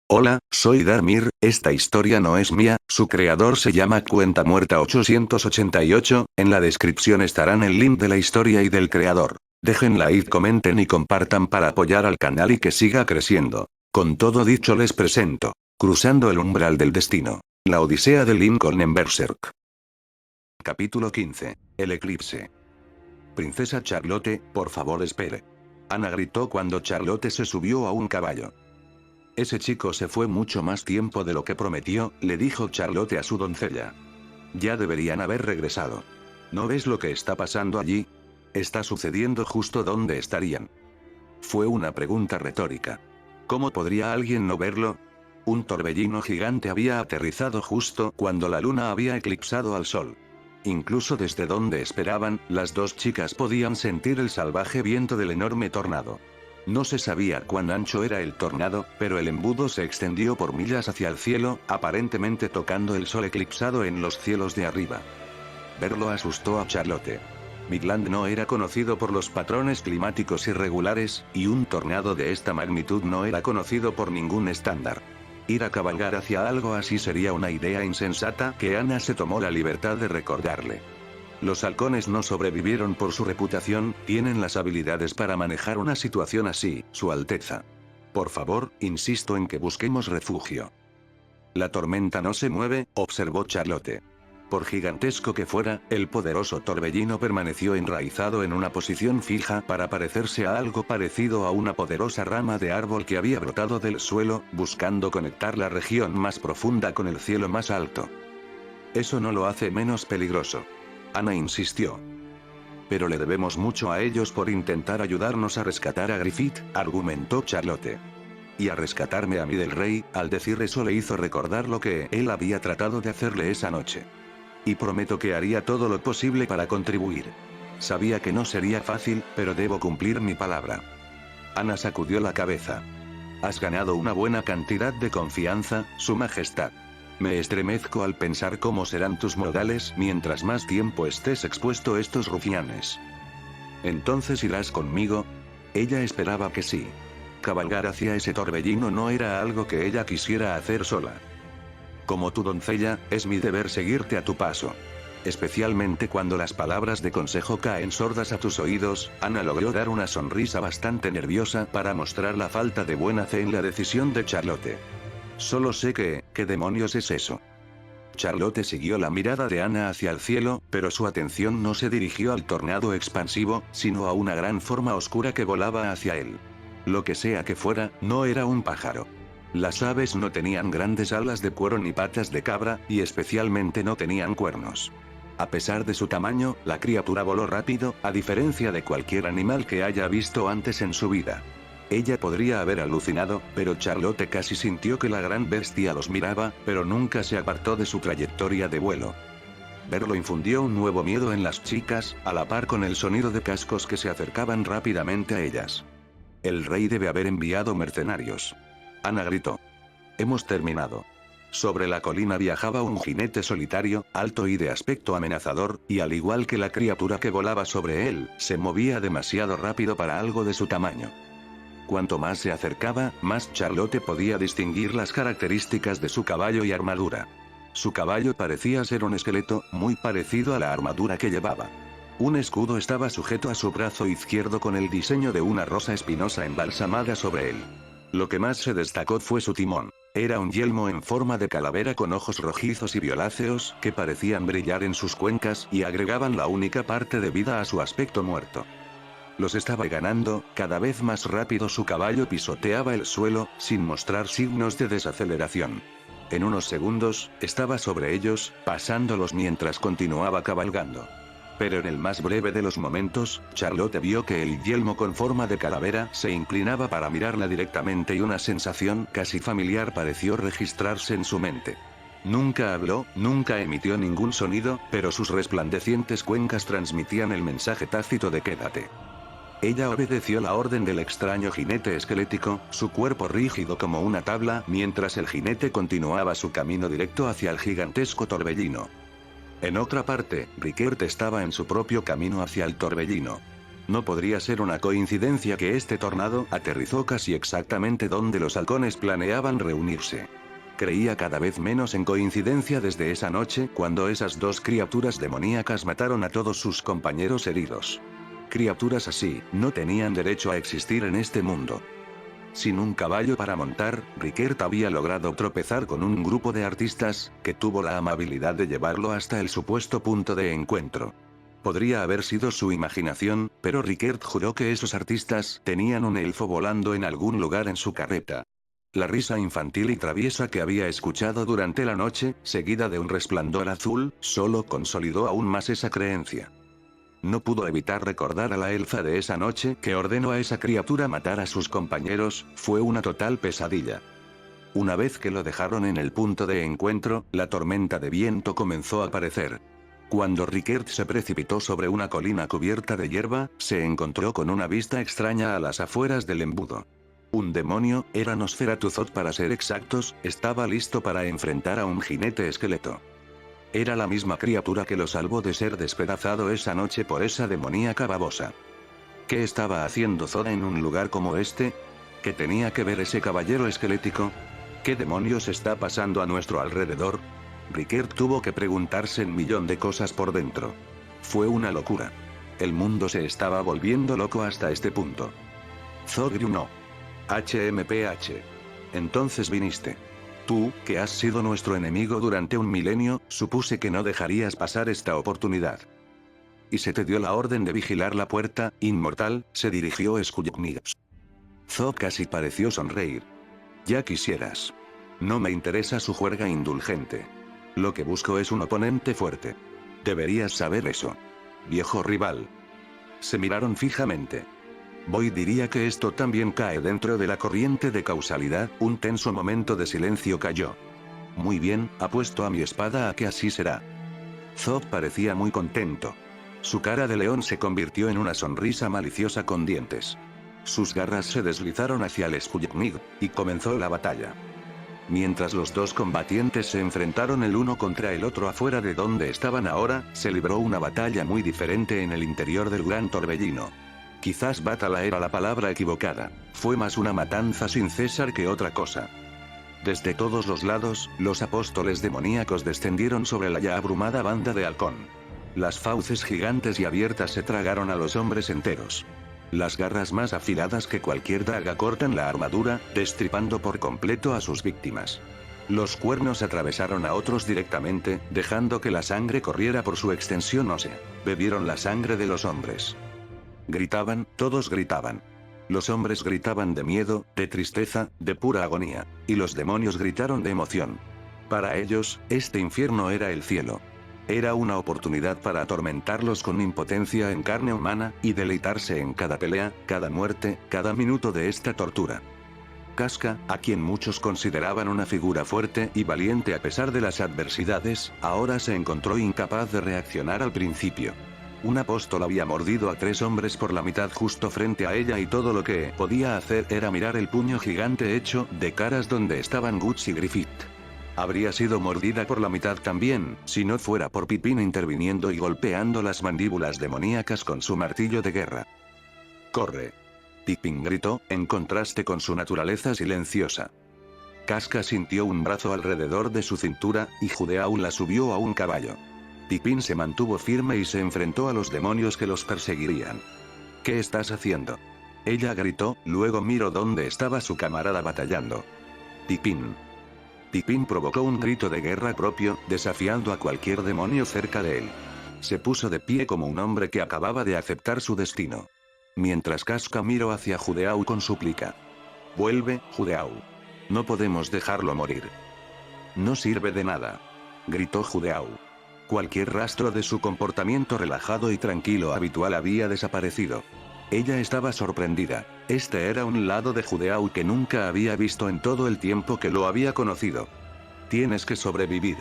Hola, soy Darmir, esta historia no es mía, su creador se llama Cuenta Muerta 888, en la descripción estarán el link de la historia y del creador. Dejen like, comenten y compartan para apoyar al canal y que siga creciendo. Con todo dicho les presento. Cruzando el umbral del destino. La odisea de Lincoln en Berserk. Capítulo 15. El eclipse. Princesa Charlotte, por favor espere. Ana gritó cuando Charlotte se subió a un caballo. Ese chico se fue mucho más tiempo de lo que prometió, le dijo Charlotte a su doncella. Ya deberían haber regresado. ¿No ves lo que está pasando allí? Está sucediendo justo donde estarían. Fue una pregunta retórica. ¿Cómo podría alguien no verlo? Un torbellino gigante había aterrizado justo cuando la luna había eclipsado al sol. Incluso desde donde esperaban, las dos chicas podían sentir el salvaje viento del enorme tornado. No se sabía cuán ancho era el tornado, pero el embudo se extendió por millas hacia el cielo, aparentemente tocando el sol eclipsado en los cielos de arriba. Verlo asustó a Charlotte. Midland no era conocido por los patrones climáticos irregulares, y un tornado de esta magnitud no era conocido por ningún estándar. Ir a cabalgar hacia algo así sería una idea insensata que Ana se tomó la libertad de recordarle. Los halcones no sobrevivieron por su reputación, tienen las habilidades para manejar una situación así, Su Alteza. Por favor, insisto en que busquemos refugio. La tormenta no se mueve, observó Charlotte. Por gigantesco que fuera, el poderoso torbellino permaneció enraizado en una posición fija para parecerse a algo parecido a una poderosa rama de árbol que había brotado del suelo, buscando conectar la región más profunda con el cielo más alto. Eso no lo hace menos peligroso. Ana insistió. Pero le debemos mucho a ellos por intentar ayudarnos a rescatar a Griffith, argumentó Charlotte. Y a rescatarme a mí del rey, al decir eso le hizo recordar lo que él había tratado de hacerle esa noche. Y prometo que haría todo lo posible para contribuir. Sabía que no sería fácil, pero debo cumplir mi palabra. Ana sacudió la cabeza. Has ganado una buena cantidad de confianza, Su Majestad. Me estremezco al pensar cómo serán tus modales mientras más tiempo estés expuesto a estos rufianes. ¿Entonces irás conmigo? Ella esperaba que sí. Cabalgar hacia ese torbellino no era algo que ella quisiera hacer sola. Como tu doncella, es mi deber seguirte a tu paso. Especialmente cuando las palabras de consejo caen sordas a tus oídos, Ana logró dar una sonrisa bastante nerviosa para mostrar la falta de buena fe en la decisión de Charlotte. Solo sé que, ¿qué demonios es eso? Charlotte siguió la mirada de Ana hacia el cielo, pero su atención no se dirigió al tornado expansivo, sino a una gran forma oscura que volaba hacia él. Lo que sea que fuera, no era un pájaro. Las aves no tenían grandes alas de cuero ni patas de cabra, y especialmente no tenían cuernos. A pesar de su tamaño, la criatura voló rápido, a diferencia de cualquier animal que haya visto antes en su vida. Ella podría haber alucinado, pero Charlotte casi sintió que la gran bestia los miraba, pero nunca se apartó de su trayectoria de vuelo. Verlo infundió un nuevo miedo en las chicas, a la par con el sonido de cascos que se acercaban rápidamente a ellas. El rey debe haber enviado mercenarios. Ana gritó. Hemos terminado. Sobre la colina viajaba un jinete solitario, alto y de aspecto amenazador, y al igual que la criatura que volaba sobre él, se movía demasiado rápido para algo de su tamaño. Cuanto más se acercaba, más Charlotte podía distinguir las características de su caballo y armadura. Su caballo parecía ser un esqueleto, muy parecido a la armadura que llevaba. Un escudo estaba sujeto a su brazo izquierdo con el diseño de una rosa espinosa embalsamada sobre él. Lo que más se destacó fue su timón. Era un yelmo en forma de calavera con ojos rojizos y violáceos, que parecían brillar en sus cuencas y agregaban la única parte de vida a su aspecto muerto. Los estaba ganando, cada vez más rápido su caballo pisoteaba el suelo, sin mostrar signos de desaceleración. En unos segundos, estaba sobre ellos, pasándolos mientras continuaba cabalgando. Pero en el más breve de los momentos, Charlotte vio que el yelmo con forma de calavera se inclinaba para mirarla directamente y una sensación casi familiar pareció registrarse en su mente. Nunca habló, nunca emitió ningún sonido, pero sus resplandecientes cuencas transmitían el mensaje tácito de quédate. Ella obedeció la orden del extraño jinete esquelético, su cuerpo rígido como una tabla, mientras el jinete continuaba su camino directo hacia el gigantesco torbellino. En otra parte, Rickert estaba en su propio camino hacia el torbellino. No podría ser una coincidencia que este tornado aterrizó casi exactamente donde los halcones planeaban reunirse. Creía cada vez menos en coincidencia desde esa noche cuando esas dos criaturas demoníacas mataron a todos sus compañeros heridos. Criaturas así, no tenían derecho a existir en este mundo. Sin un caballo para montar, Rickert había logrado tropezar con un grupo de artistas, que tuvo la amabilidad de llevarlo hasta el supuesto punto de encuentro. Podría haber sido su imaginación, pero Rickert juró que esos artistas tenían un elfo volando en algún lugar en su carreta. La risa infantil y traviesa que había escuchado durante la noche, seguida de un resplandor azul, solo consolidó aún más esa creencia. No pudo evitar recordar a la elfa de esa noche que ordenó a esa criatura matar a sus compañeros, fue una total pesadilla. Una vez que lo dejaron en el punto de encuentro, la tormenta de viento comenzó a aparecer. Cuando Rickert se precipitó sobre una colina cubierta de hierba, se encontró con una vista extraña a las afueras del embudo. Un demonio, era Nosferatu Zod para ser exactos, estaba listo para enfrentar a un jinete esqueleto. Era la misma criatura que lo salvó de ser despedazado esa noche por esa demoníaca babosa. ¿Qué estaba haciendo Zod en un lugar como este? ¿Qué tenía que ver ese caballero esquelético? ¿Qué demonios está pasando a nuestro alrededor? Rickert tuvo que preguntarse un millón de cosas por dentro. Fue una locura. El mundo se estaba volviendo loco hasta este punto. Zod gruñó. HMPH. Entonces viniste. Tú, que has sido nuestro enemigo durante un milenio, supuse que no dejarías pasar esta oportunidad. Y se te dio la orden de vigilar la puerta, inmortal, se dirigió Skullgnips. Zod casi pareció sonreír. Ya quisieras. No me interesa su juerga indulgente. Lo que busco es un oponente fuerte. Deberías saber eso. Viejo rival. Se miraron fijamente. Boy diría que esto también cae dentro de la corriente de causalidad, un tenso momento de silencio cayó. Muy bien, apuesto a mi espada a que así será. Zod parecía muy contento. Su cara de león se convirtió en una sonrisa maliciosa con dientes. Sus garras se deslizaron hacia el Skullgnig, y comenzó la batalla. Mientras los dos combatientes se enfrentaron el uno contra el otro afuera de donde estaban ahora, se libró una batalla muy diferente en el interior del gran torbellino. Quizás batalla era la palabra equivocada, fue más una matanza sin cesar que otra cosa. Desde todos los lados, los apóstoles demoníacos descendieron sobre la ya abrumada banda de halcón. Las fauces gigantes y abiertas se tragaron a los hombres enteros. Las garras más afiladas que cualquier daga cortan la armadura, destripando por completo a sus víctimas. Los cuernos atravesaron a otros directamente, dejando que la sangre corriera por su extensión ósea. Bebieron la sangre de los hombres. Gritaban, todos gritaban. Los hombres gritaban de miedo, de tristeza, de pura agonía. Y los demonios gritaron de emoción. Para ellos, este infierno era el cielo. Era una oportunidad para atormentarlos con impotencia en carne humana, y deleitarse en cada pelea, cada muerte, cada minuto de esta tortura. Casca, a quien muchos consideraban una figura fuerte y valiente a pesar de las adversidades, ahora se encontró incapaz de reaccionar al principio. Un apóstol había mordido a 3 hombres por la mitad justo frente a ella y todo lo que podía hacer era mirar el puño gigante hecho de caras donde estaban Guts y Griffith. Habría sido mordida por la mitad también, si no fuera por Pippin interviniendo y golpeando las mandíbulas demoníacas con su martillo de guerra. ¡Corre! Pippin gritó, en contraste con su naturaleza silenciosa. Casca sintió un brazo alrededor de su cintura, y Judeau la subió a un caballo. Pippin se mantuvo firme y se enfrentó a los demonios que los perseguirían. ¿Qué estás haciendo? Ella gritó, luego miró dónde estaba su camarada batallando. Pippin. Pippin provocó un grito de guerra propio, desafiando a cualquier demonio cerca de él. Se puso de pie como un hombre que acababa de aceptar su destino. Mientras Casca miró hacia Judeau con súplica. Vuelve, Judeau. No podemos dejarlo morir. No sirve de nada. Gritó Judeau. Cualquier rastro de su comportamiento relajado y tranquilo habitual había desaparecido. Ella estaba sorprendida. Este era un lado de Judeau que nunca había visto en todo el tiempo que lo había conocido. Tienes que sobrevivir.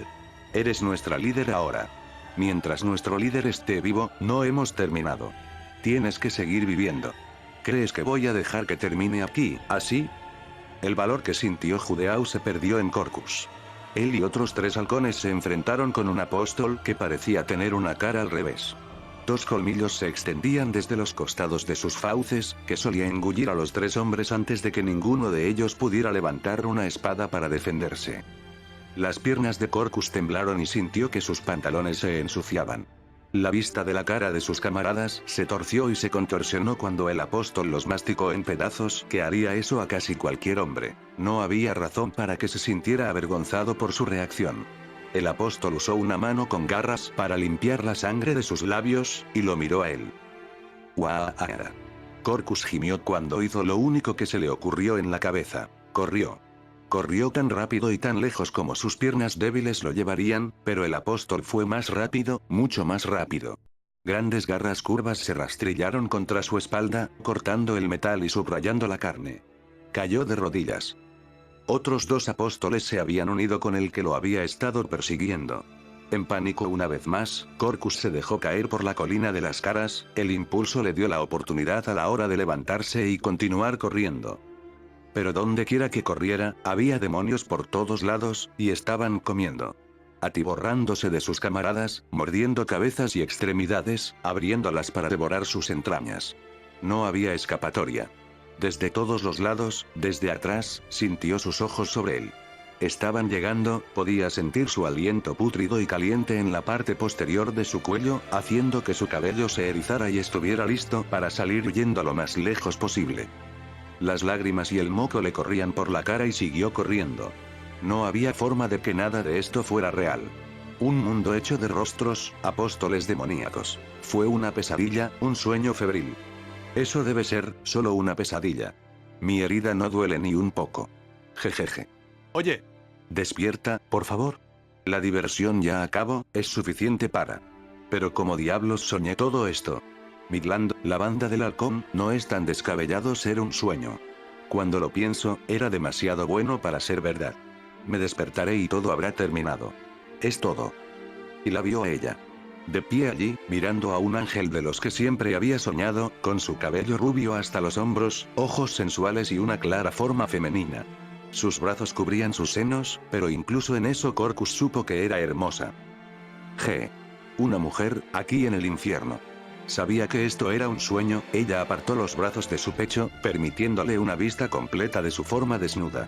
Eres nuestra líder ahora. Mientras nuestro líder esté vivo, no hemos terminado. Tienes que seguir viviendo. ¿Crees que voy a dejar que termine aquí, así? El valor que sintió Judeau se perdió en Corcus. Él y otros 3 halcones se enfrentaron con un apóstol que parecía tener una cara al revés. Dos colmillos se extendían desde los costados de sus fauces, que solía engullir a los tres hombres antes de que ninguno de ellos pudiera levantar una espada para defenderse. Las piernas de Corcus temblaron y sintió que sus pantalones se ensuciaban. La vista de la cara de sus camaradas se torció y se contorsionó cuando el apóstol los masticó en pedazos, que haría eso a casi cualquier hombre. No había razón para que se sintiera avergonzado por su reacción. El apóstol usó una mano con garras para limpiar la sangre de sus labios, y lo miró a él. ¡Guau! Corcus gimió cuando hizo lo único que se le ocurrió en la cabeza. Corrió. Corrió tan rápido y tan lejos como sus piernas débiles lo llevarían, pero el apóstol fue más rápido, mucho más rápido. Grandes garras curvas se rastrillaron contra su espalda, cortando el metal y subrayando la carne. Cayó de rodillas. Otros dos apóstoles se habían unido con el que lo había estado persiguiendo. En pánico una vez más, Corcus se dejó caer por la colina de las caras, el impulso le dio la oportunidad a la hora de levantarse y continuar corriendo. Pero donde quiera que corriera, había demonios por todos lados, y estaban comiendo. Atiborrándose de sus camaradas, mordiendo cabezas y extremidades, abriéndolas para devorar sus entrañas. No había escapatoria. Desde todos los lados, desde atrás, sintió sus ojos sobre él. Estaban llegando, podía sentir su aliento pútrido y caliente en la parte posterior de su cuello, haciendo que su cabello se erizara y estuviera listo para salir huyendo lo más lejos posible. Las lágrimas y el moco le corrían por la cara y siguió corriendo. No había forma de que nada de esto fuera real. Un mundo hecho de rostros, apóstoles demoníacos. Fue una pesadilla, un sueño febril. Eso debe ser, solo una pesadilla. Mi herida no duele ni un poco. Jejeje. Oye. Despierta, por favor. La diversión ya acabó, es suficiente para... Pero como diablos soñé todo esto. Midland, la banda del halcón, no es tan descabellado ser un sueño. Cuando lo pienso, era demasiado bueno para ser verdad. Me despertaré y todo habrá terminado. Es todo. Y la vio a ella. De pie allí, mirando a un ángel de los que siempre había soñado, con su cabello rubio hasta los hombros, ojos sensuales y una clara forma femenina. Sus brazos cubrían sus senos, pero incluso en eso Corcus supo que era hermosa. Una mujer, aquí en el infierno. Sabía que esto era un sueño, ella apartó los brazos de su pecho, permitiéndole una vista completa de su forma desnuda.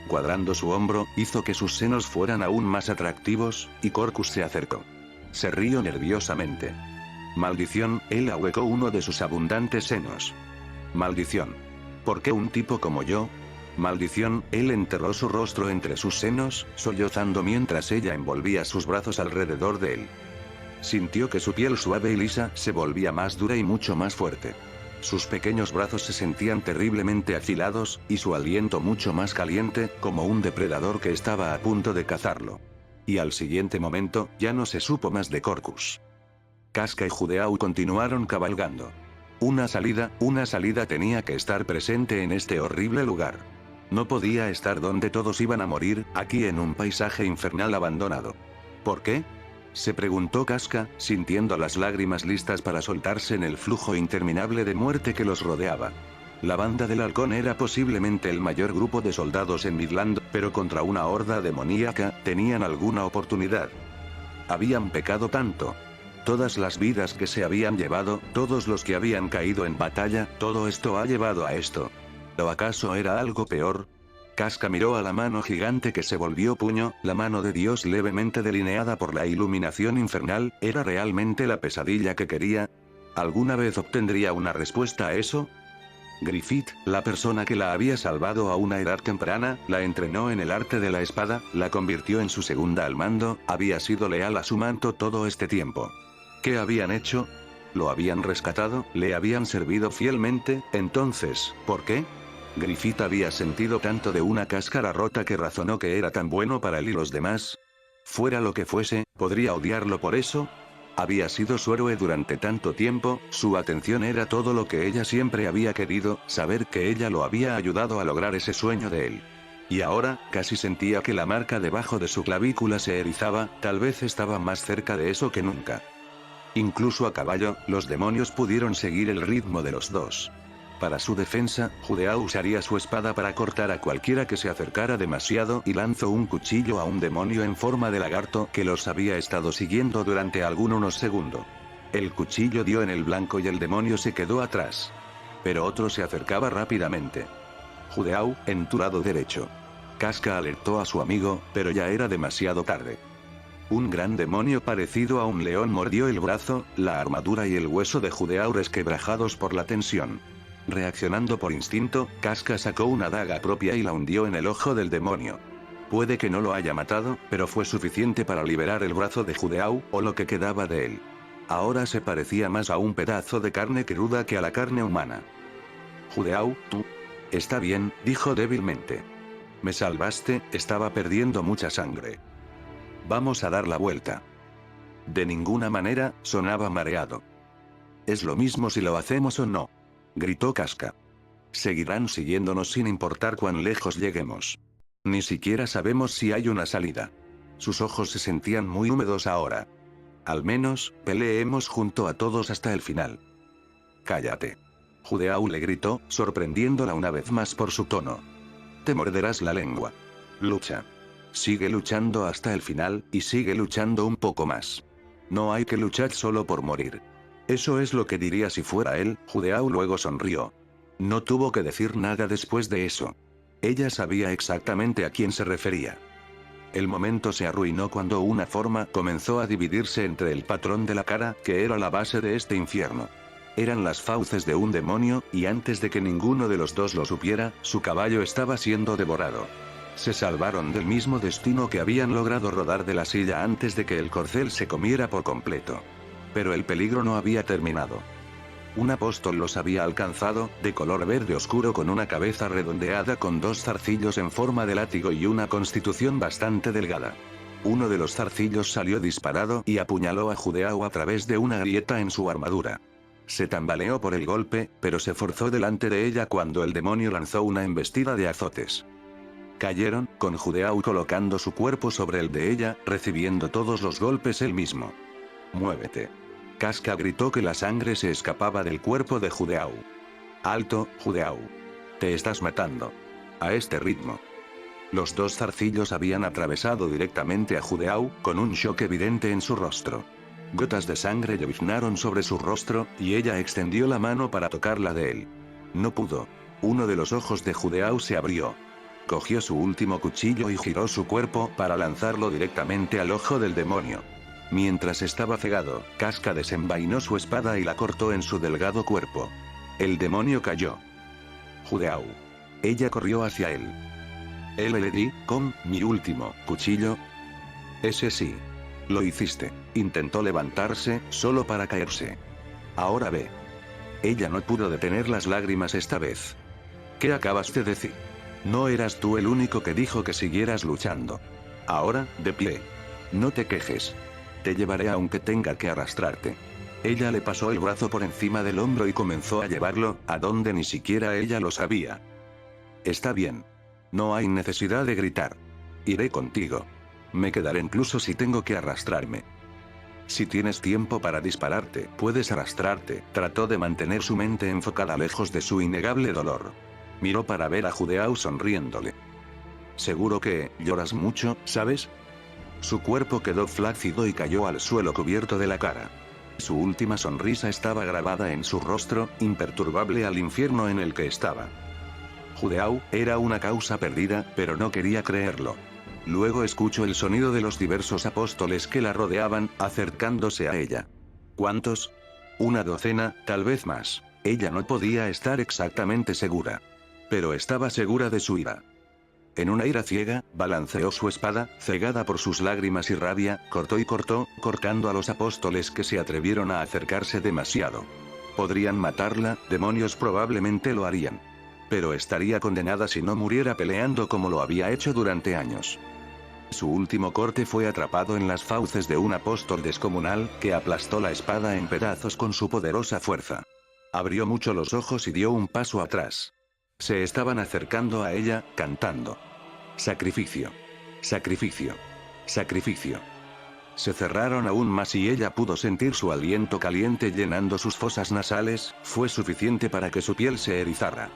Cuadrando su hombro, hizo que sus senos fueran aún más atractivos, y Corcus se acercó. Se rió nerviosamente. Maldición, él ahuecó uno de sus abundantes senos. Maldición. ¿Por qué un tipo como yo? Maldición, él enterró su rostro entre sus senos, sollozando mientras ella envolvía sus brazos alrededor de él. Sintió que su piel suave y lisa se volvía más dura y mucho más fuerte. Sus pequeños brazos se sentían terriblemente afilados, y su aliento mucho más caliente, como un depredador que estaba a punto de cazarlo. Y al siguiente momento, ya no se supo más de Corcus. Casca y Judeau continuaron cabalgando. Una salida tenía que estar presente en este horrible lugar. No podía estar donde todos iban a morir, aquí en un paisaje infernal abandonado. ¿Por qué? Se preguntó Casca, sintiendo las lágrimas listas para soltarse en el flujo interminable de muerte que los rodeaba. La banda del halcón era posiblemente el mayor grupo de soldados en Midland, pero contra una horda demoníaca, tenían alguna oportunidad. Habían pecado tanto. Todas las vidas que se habían llevado, todos los que habían caído en batalla, todo esto ha llevado a esto. ¿O acaso era algo peor? Casca miró a la mano gigante que se volvió puño, la mano de Dios levemente delineada por la iluminación infernal, ¿era realmente la pesadilla que quería? ¿Alguna vez obtendría una respuesta a eso? Griffith, la persona que la había salvado a una edad temprana, la entrenó en el arte de la espada, la convirtió en su segunda al mando, había sido leal a su manto todo este tiempo. ¿Qué habían hecho? ¿Lo habían rescatado? ¿Le habían servido fielmente? Entonces, ¿por qué? Griffith había sentido tanto de una cáscara rota que razonó que era tan bueno para él y los demás. Fuera lo que fuese, ¿podría odiarlo por eso? Había sido su héroe durante tanto tiempo, su atención era todo lo que ella siempre había querido, saber que ella lo había ayudado a lograr ese sueño de él. Y ahora, casi sentía que la marca debajo de su clavícula se erizaba, tal vez estaba más cerca de eso que nunca. Incluso a caballo, los demonios pudieron seguir el ritmo de los dos. Para su defensa, Judeau usaría su espada para cortar a cualquiera que se acercara demasiado y lanzó un cuchillo a un demonio en forma de lagarto que los había estado siguiendo durante algunos segundos. El cuchillo dio en el blanco y el demonio se quedó atrás. Pero otro se acercaba rápidamente. Judeau, en tu lado derecho. Casca alertó a su amigo, pero ya era demasiado tarde. Un gran demonio parecido a un león mordió el brazo, la armadura y el hueso de Judeau resquebrajados por la tensión. Reaccionando por instinto, Casca sacó una daga propia y la hundió en el ojo del demonio. Puede que no lo haya matado, pero fue suficiente para liberar el brazo de Judeau, o lo que quedaba de él. Ahora se parecía más a un pedazo de carne cruda que a la carne humana. Judeau, tú. Está bien, dijo débilmente. Me salvaste, estaba perdiendo mucha sangre. Vamos a dar la vuelta. De ninguna manera, sonaba mareado. Es lo mismo si lo hacemos o no. Gritó Casca. Seguirán siguiéndonos sin importar cuán lejos lleguemos. Ni siquiera sabemos si hay una salida. Sus ojos se sentían muy húmedos ahora. Al menos, peleemos junto a todos hasta el final. Cállate. Judeau le gritó, sorprendiéndola una vez más por su tono. Te morderás la lengua. Lucha. Sigue luchando hasta el final, y sigue luchando un poco más. No hay que luchar solo por morir. Eso es lo que diría si fuera él. Judeau luego sonrió. No tuvo que decir nada después de eso. Ella sabía exactamente a quién se refería. El momento se arruinó cuando una forma comenzó a dividirse entre el patrón de la cara, que era la base de este infierno. Eran las fauces de un demonio, y antes de que ninguno de los dos lo supiera, su caballo estaba siendo devorado. Se salvaron del mismo destino que habían logrado rodar de la silla antes de que el corcel se comiera por completo. Pero el peligro no había terminado. Un apóstol los había alcanzado, de color verde oscuro con una cabeza redondeada con dos zarcillos en forma de látigo y una constitución bastante delgada. Uno de los zarcillos salió disparado y apuñaló a Judeau a través de una grieta en su armadura. Se tambaleó por el golpe, pero se forzó delante de ella cuando el demonio lanzó una embestida de azotes. Cayeron, con Judeau colocando su cuerpo sobre el de ella, recibiendo todos los golpes él mismo. «Muévete». Casca gritó que la sangre se escapaba del cuerpo de Judeau. «Alto, Judeau. Te estás matando. A este ritmo». Los dos zarcillos habían atravesado directamente a Judeau, con un shock evidente en su rostro. Gotas de sangre lloviznaron sobre su rostro, y ella extendió la mano para tocarla de él. No pudo. Uno de los ojos de Judeau se abrió. Cogió su último cuchillo y giró su cuerpo para lanzarlo directamente al ojo del demonio. Mientras estaba cegado, Casca desenvainó su espada y la cortó en su delgado cuerpo. El demonio cayó. Judeau. Ella corrió hacia él. Él le di, con mi último cuchillo. Ese sí. Lo hiciste. Intentó levantarse, solo para caerse. Ahora ve. Ella no pudo detener las lágrimas esta vez. ¿Qué acabas de decir? No eras tú el único que dijo que siguieras luchando. Ahora, de pie. No te quejes. Te llevaré aunque tenga que arrastrarte. Ella le pasó el brazo por encima del hombro y comenzó a llevarlo, a donde ni siquiera ella lo sabía. Está bien. No hay necesidad de gritar. Iré contigo. Me quedaré incluso si tengo que arrastrarme. Si tienes tiempo para dispararte, puedes arrastrarte. Trató de mantener su mente enfocada lejos de su innegable dolor. Miró para ver a Judeau sonriéndole. Seguro que lloras mucho, ¿sabes? Su cuerpo quedó flácido y cayó al suelo cubierto de la cara. Su última sonrisa estaba grabada en su rostro, imperturbable al infierno en el que estaba. Judeau era una causa perdida, pero no quería creerlo. Luego escuchó el sonido de los diversos apóstoles que la rodeaban, acercándose a ella. ¿Cuántos? Una docena, tal vez más. Ella no podía estar exactamente segura. Pero estaba segura de su ira. En una ira ciega, balanceó su espada, cegada por sus lágrimas y rabia, cortó y cortó, cortando a los apóstoles que se atrevieron a acercarse demasiado. Podrían matarla, demonios probablemente lo harían. Pero estaría condenada si no muriera peleando como lo había hecho durante años. Su último corte fue atrapado en las fauces de un apóstol descomunal, que aplastó la espada en pedazos con su poderosa fuerza. Abrió mucho los ojos y dio un paso atrás. Se estaban acercando a ella, cantando. Sacrificio. Sacrificio. Sacrificio. Se cerraron aún más y ella pudo sentir su aliento caliente llenando sus fosas nasales, fue suficiente para que su piel se erizara.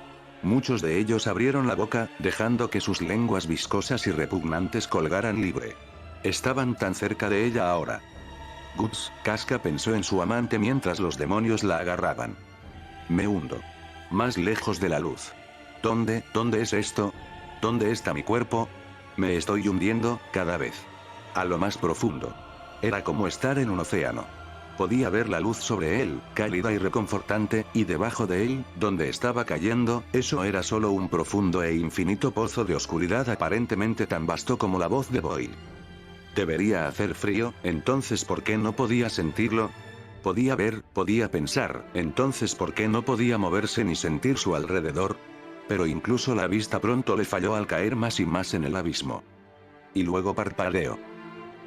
Muchos de ellos abrieron la boca, dejando que sus lenguas viscosas y repugnantes colgaran libre. Estaban tan cerca de ella ahora. Guts, Casca pensó en su amante mientras los demonios la agarraban. Me hundo. Más lejos de la luz. ¿Dónde es esto? ¿Dónde está mi cuerpo? Me estoy hundiendo, cada vez. A lo más profundo. Era como estar en un océano. Podía ver la luz sobre él, cálida y reconfortante, y debajo de él, donde estaba cayendo, eso era solo un profundo e infinito pozo de oscuridad aparentemente tan vasto como la voz de Boyle. Debería hacer frío, entonces ¿por qué no podía sentirlo? Podía ver, podía pensar, entonces ¿por qué no podía moverse ni sentir su alrededor? Pero incluso la vista pronto le falló al caer más y más en el abismo. Y luego parpadeó.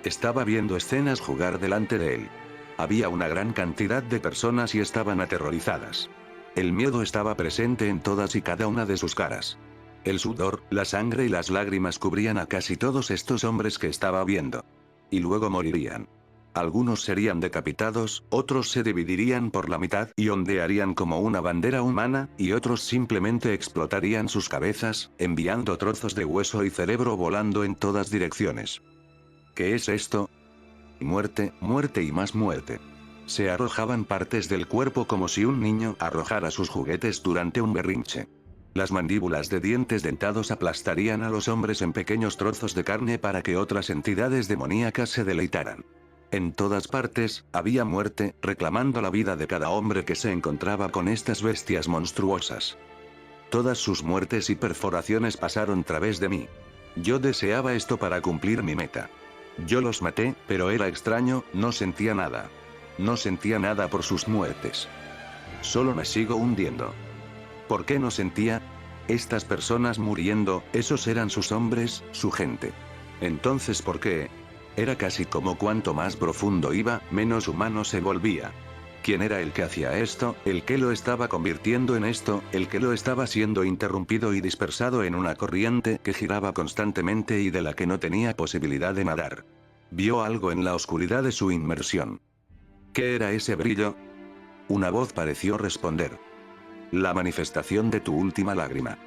Estaba viendo escenas jugar delante de él. Había una gran cantidad de personas y estaban aterrorizadas. El miedo estaba presente en todas y cada una de sus caras. El sudor, la sangre y las lágrimas cubrían a casi todos estos hombres que estaba viendo. Y luego morirían. Algunos serían decapitados, otros se dividirían por la mitad y ondearían como una bandera humana, y otros simplemente explotarían sus cabezas, enviando trozos de hueso y cerebro volando en todas direcciones. ¿Qué es esto? Muerte, muerte y más muerte. Se arrojaban partes del cuerpo como si un niño arrojara sus juguetes durante un berrinche. Las mandíbulas de dientes dentados aplastarían a los hombres en pequeños trozos de carne para que otras entidades demoníacas se deleitaran. En todas partes, había muerte, reclamando la vida de cada hombre que se encontraba con estas bestias monstruosas. Todas sus muertes y perforaciones pasaron a través de mí. Yo deseaba esto para cumplir mi meta. Yo los maté, pero era extraño, no sentía nada. No sentía nada por sus muertes. Solo me sigo hundiendo. ¿Por qué no sentía? Estas personas muriendo, esos eran sus hombres, su gente. Entonces, ¿por qué? Era casi como cuanto más profundo iba, menos humano se volvía. ¿Quién era el que hacía esto, el que lo estaba convirtiendo en esto, el que lo estaba siendo interrumpido y dispersado en una corriente que giraba constantemente y de la que no tenía posibilidad de nadar? Vio algo en la oscuridad de su inmersión. ¿Qué era ese brillo? Una voz pareció responder. La manifestación de tu última lágrima.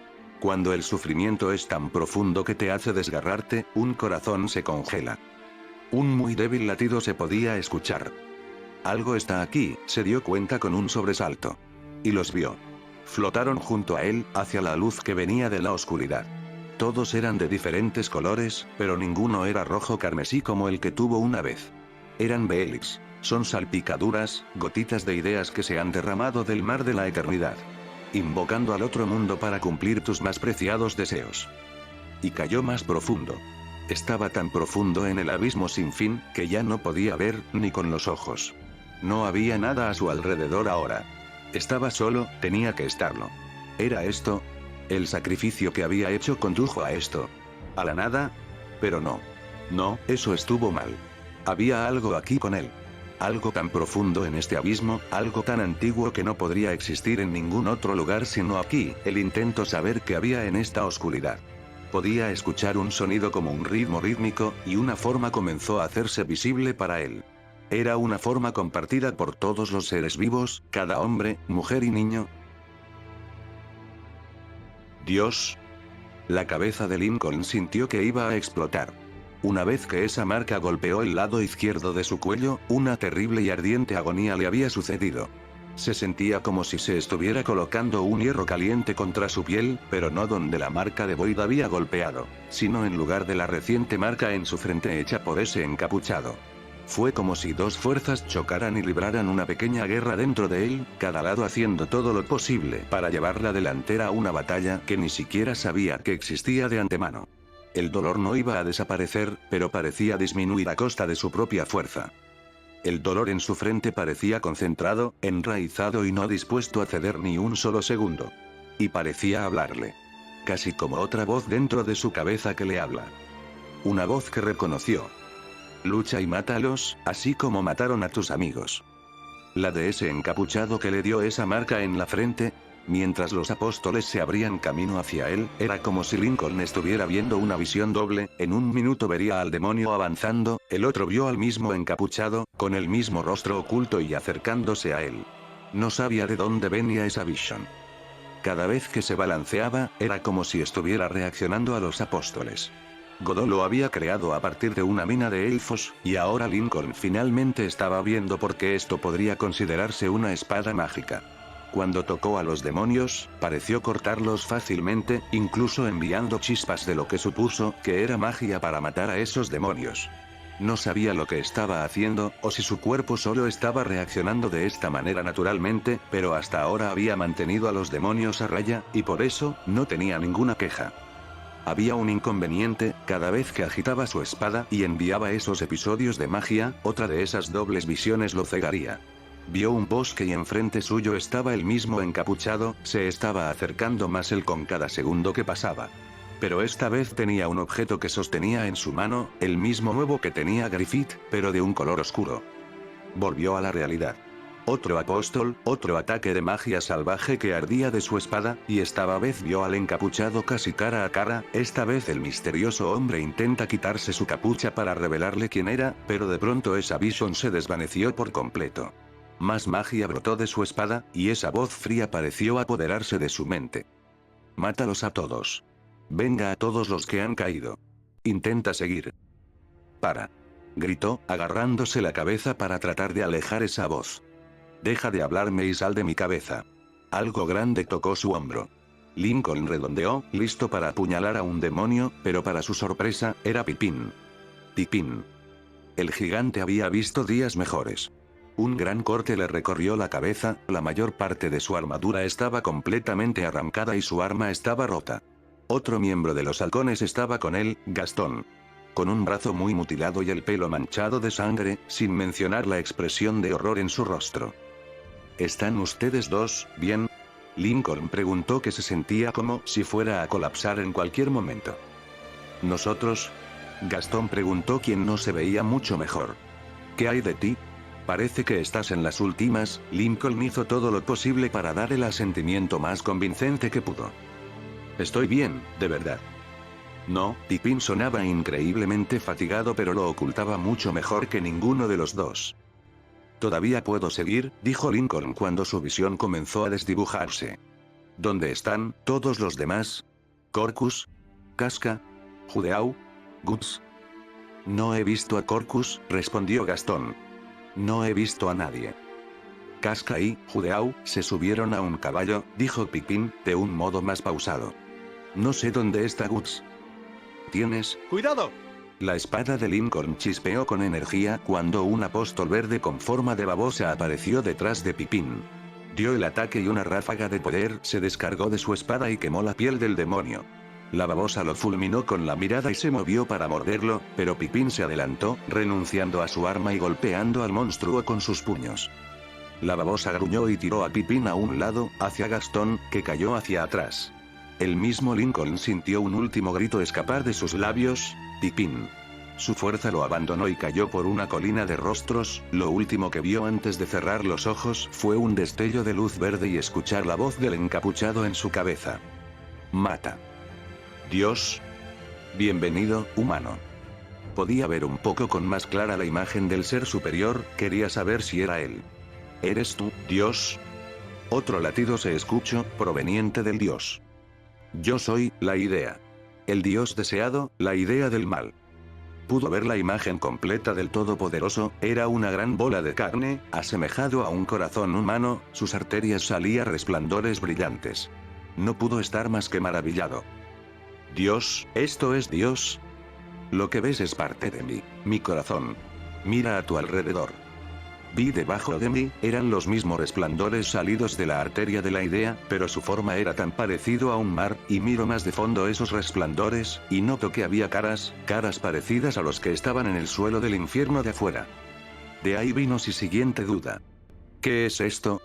Cuando el sufrimiento es tan profundo que te hace desgarrarte, un corazón se congela. Un muy débil latido se podía escuchar. Algo está aquí, se dio cuenta con un sobresalto. Y los vio. Flotaron junto a él, hacia la luz que venía de la oscuridad. Todos eran de diferentes colores, pero ninguno era rojo carmesí como el que tuvo una vez. Eran Beelix. Son salpicaduras, gotitas de ideas que se han derramado del mar de la eternidad. Invocando al otro mundo para cumplir tus más preciados deseos. Y cayó más profundo. Estaba tan profundo en el abismo sin fin, que ya no podía ver, ni con los ojos. No había nada a su alrededor ahora. Estaba solo, tenía que estarlo. ¿Era esto? El sacrificio que había hecho condujo a esto. ¿A la nada? Pero no. No, eso estuvo mal. Había algo aquí con él. Algo tan profundo en este abismo, algo tan antiguo que no podría existir en ningún otro lugar sino aquí, el intento saber qué había en esta oscuridad. Podía escuchar un sonido como un ritmo rítmico, y una forma comenzó a hacerse visible para él. Era una forma compartida por todos los seres vivos, cada hombre, mujer y niño. Dios. La cabeza de Lincoln sintió que iba a explotar. Una vez que esa marca golpeó el lado izquierdo de su cuello, una terrible y ardiente agonía le había sucedido. Se sentía como si se estuviera colocando un hierro caliente contra su piel, pero no donde la marca de Boyd había golpeado, sino en lugar de la reciente marca en su frente hecha por ese encapuchado. Fue como si dos fuerzas chocaran y libraran una pequeña guerra dentro de él, cada lado haciendo todo lo posible para llevar la delantera a una batalla que ni siquiera sabía que existía de antemano. El dolor no iba a desaparecer, pero parecía disminuir a costa de su propia fuerza. El dolor en su frente parecía concentrado, enraizado y no dispuesto a ceder ni un solo segundo. Y parecía hablarle. Casi como otra voz dentro de su cabeza que le habla. Una voz que reconoció. Lucha y mátalos, así como mataron a tus amigos. La de ese encapuchado que le dio esa marca en la frente. Mientras los apóstoles se abrían camino hacia él, era como si Lincoln estuviera viendo una visión doble. En un minuto vería al demonio avanzando, el otro vio al mismo encapuchado, con el mismo rostro oculto y acercándose a él. No sabía de dónde venía esa visión. Cada vez que se balanceaba, era como si estuviera reaccionando a los apóstoles. Godot lo había creado a partir de una mina de elfos, y ahora Lincoln finalmente estaba viendo por qué esto podría considerarse una espada mágica. Cuando tocó a los demonios, pareció cortarlos fácilmente, incluso enviando chispas de lo que supuso que era magia para matar a esos demonios. No sabía lo que estaba haciendo, o si su cuerpo solo estaba reaccionando de esta manera naturalmente, pero hasta ahora había mantenido a los demonios a raya, y por eso, no tenía ninguna queja. Había un inconveniente, cada vez que agitaba su espada y enviaba esos episodios de magia, otra de esas dobles visiones lo cegaría. Vio un bosque y enfrente suyo estaba el mismo encapuchado, se estaba acercando más él con cada segundo que pasaba. Pero esta vez tenía un objeto que sostenía en su mano, el mismo huevo que tenía Griffith, pero de un color oscuro. Volvió a la realidad. Otro apóstol, otro ataque de magia salvaje que ardía de su espada, y esta vez vio al encapuchado casi cara a cara, esta vez el misterioso hombre intenta quitarse su capucha para revelarle quién era, pero de pronto esa visión se desvaneció por completo. Más magia brotó de su espada, y esa voz fría pareció apoderarse de su mente. Mátalos a todos. Venga a todos los que han caído. Intenta seguir. Para. Gritó, agarrándose la cabeza para tratar de alejar esa voz. Deja de hablarme y sal de mi cabeza. Algo grande tocó su hombro. Lincoln redondeó, listo para apuñalar a un demonio, pero para su sorpresa, era Pippin. Pippin. El gigante había visto días mejores. Un gran corte le recorrió la cabeza, la mayor parte de su armadura estaba completamente arrancada y su arma estaba rota. Otro miembro de los halcones estaba con él, Gastón. Con un brazo muy mutilado y el pelo manchado de sangre, sin mencionar la expresión de horror en su rostro. ¿Están ustedes dos bien? Lincoln preguntó, que se sentía como si fuera a colapsar en cualquier momento. ¿Nosotros? Gastón preguntó, quien no se veía mucho mejor. ¿Qué hay de ti? Parece que estás en las últimas. Lincoln hizo todo lo posible para dar el asentimiento más convincente que pudo. Estoy bien, de verdad. No, Pippin sonaba increíblemente fatigado, pero lo ocultaba mucho mejor que ninguno de los dos. Todavía puedo seguir, dijo Lincoln cuando su visión comenzó a desdibujarse. ¿Dónde están todos los demás? ¿Corcus? ¿Casca? ¿Judeau? ¿Guts? No he visto a Corcus, respondió Gastón. No he visto a nadie. Casca y Judeau se subieron a un caballo, dijo Pippin, de un modo más pausado. No sé dónde está Guts. ¿Tienes? ¡Cuidado! La espada de Lincoln chispeó con energía cuando un apóstol verde con forma de babosa apareció detrás de Pippin. Dio el ataque y una ráfaga de poder se descargó de su espada y quemó la piel del demonio. La babosa lo fulminó con la mirada y se movió para morderlo, pero Pippin se adelantó, renunciando a su arma y golpeando al monstruo con sus puños. La babosa gruñó y tiró a Pippin a un lado, hacia Gastón, que cayó hacia atrás. El mismo Lincoln sintió un último grito escapar de sus labios, Pippin. Su fuerza lo abandonó y cayó por una colina de rostros. Lo último que vio antes de cerrar los ojos fue un destello de luz verde y escuchar la voz del encapuchado en su cabeza. Mata. Dios. Bienvenido, humano. Podía ver un poco con más clara la imagen del ser superior, quería saber si era él. ¿Eres tú, Dios? Otro latido se escuchó, proveniente del Dios. Yo soy, la idea. El Dios deseado, la idea del mal. Pudo ver la imagen completa del Todopoderoso, era una gran bola de carne, asemejado a un corazón humano, sus arterias salían resplandores brillantes. No pudo estar más que maravillado. Dios, ¿esto es Dios? Lo que ves es parte de mí, mi corazón. Mira a tu alrededor. Vi debajo de mí, eran los mismos resplandores salidos de la arteria de la idea, pero su forma era tan parecido a un mar, y miro más de fondo esos resplandores, y noto que había caras parecidas a los que estaban en el suelo del infierno de afuera. De ahí vino su siguiente duda. ¿Qué es esto?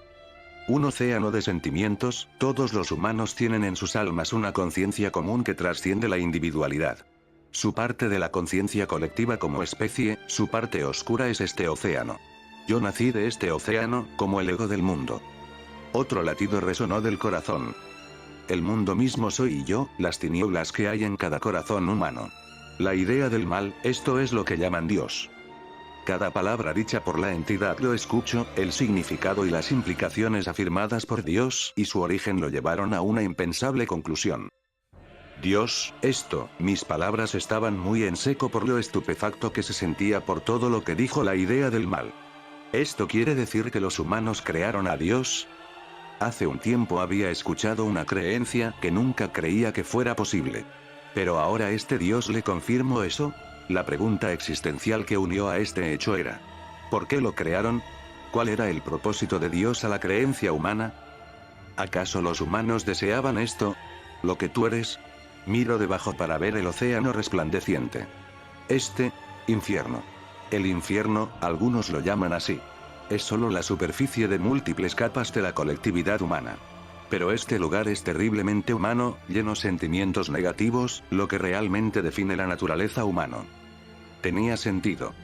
Un océano de sentimientos, todos los humanos tienen en sus almas una conciencia común que trasciende la individualidad. Su parte de la conciencia colectiva como especie, su parte oscura es este océano. Yo nací de este océano, como el ego del mundo. Otro latido resonó del corazón. El mundo mismo soy yo, las tinieblas que hay en cada corazón humano. La idea del mal, esto es lo que llaman Dios. Cada palabra dicha por la entidad lo escucho, el significado y las implicaciones afirmadas por Dios y su origen lo llevaron a una impensable conclusión. Dios, esto, mis palabras estaban muy en seco por lo estupefacto que se sentía por todo lo que dijo la idea del mal. ¿Esto quiere decir que los humanos crearon a Dios? Hace un tiempo había escuchado una creencia que nunca creía que fuera posible. Pero ahora este Dios le confirmó eso. La pregunta existencial que unió a este hecho era: ¿por qué lo crearon? ¿Cuál era el propósito de Dios a la creencia humana? ¿Acaso los humanos deseaban esto? ¿Lo que tú eres? Miro debajo para ver el océano resplandeciente. Infierno. El infierno, algunos lo llaman así. Es solo la superficie de múltiples capas de la colectividad humana. Pero este lugar es terriblemente humano, lleno de sentimientos negativos, lo que realmente define la naturaleza humana. Tenía sentido.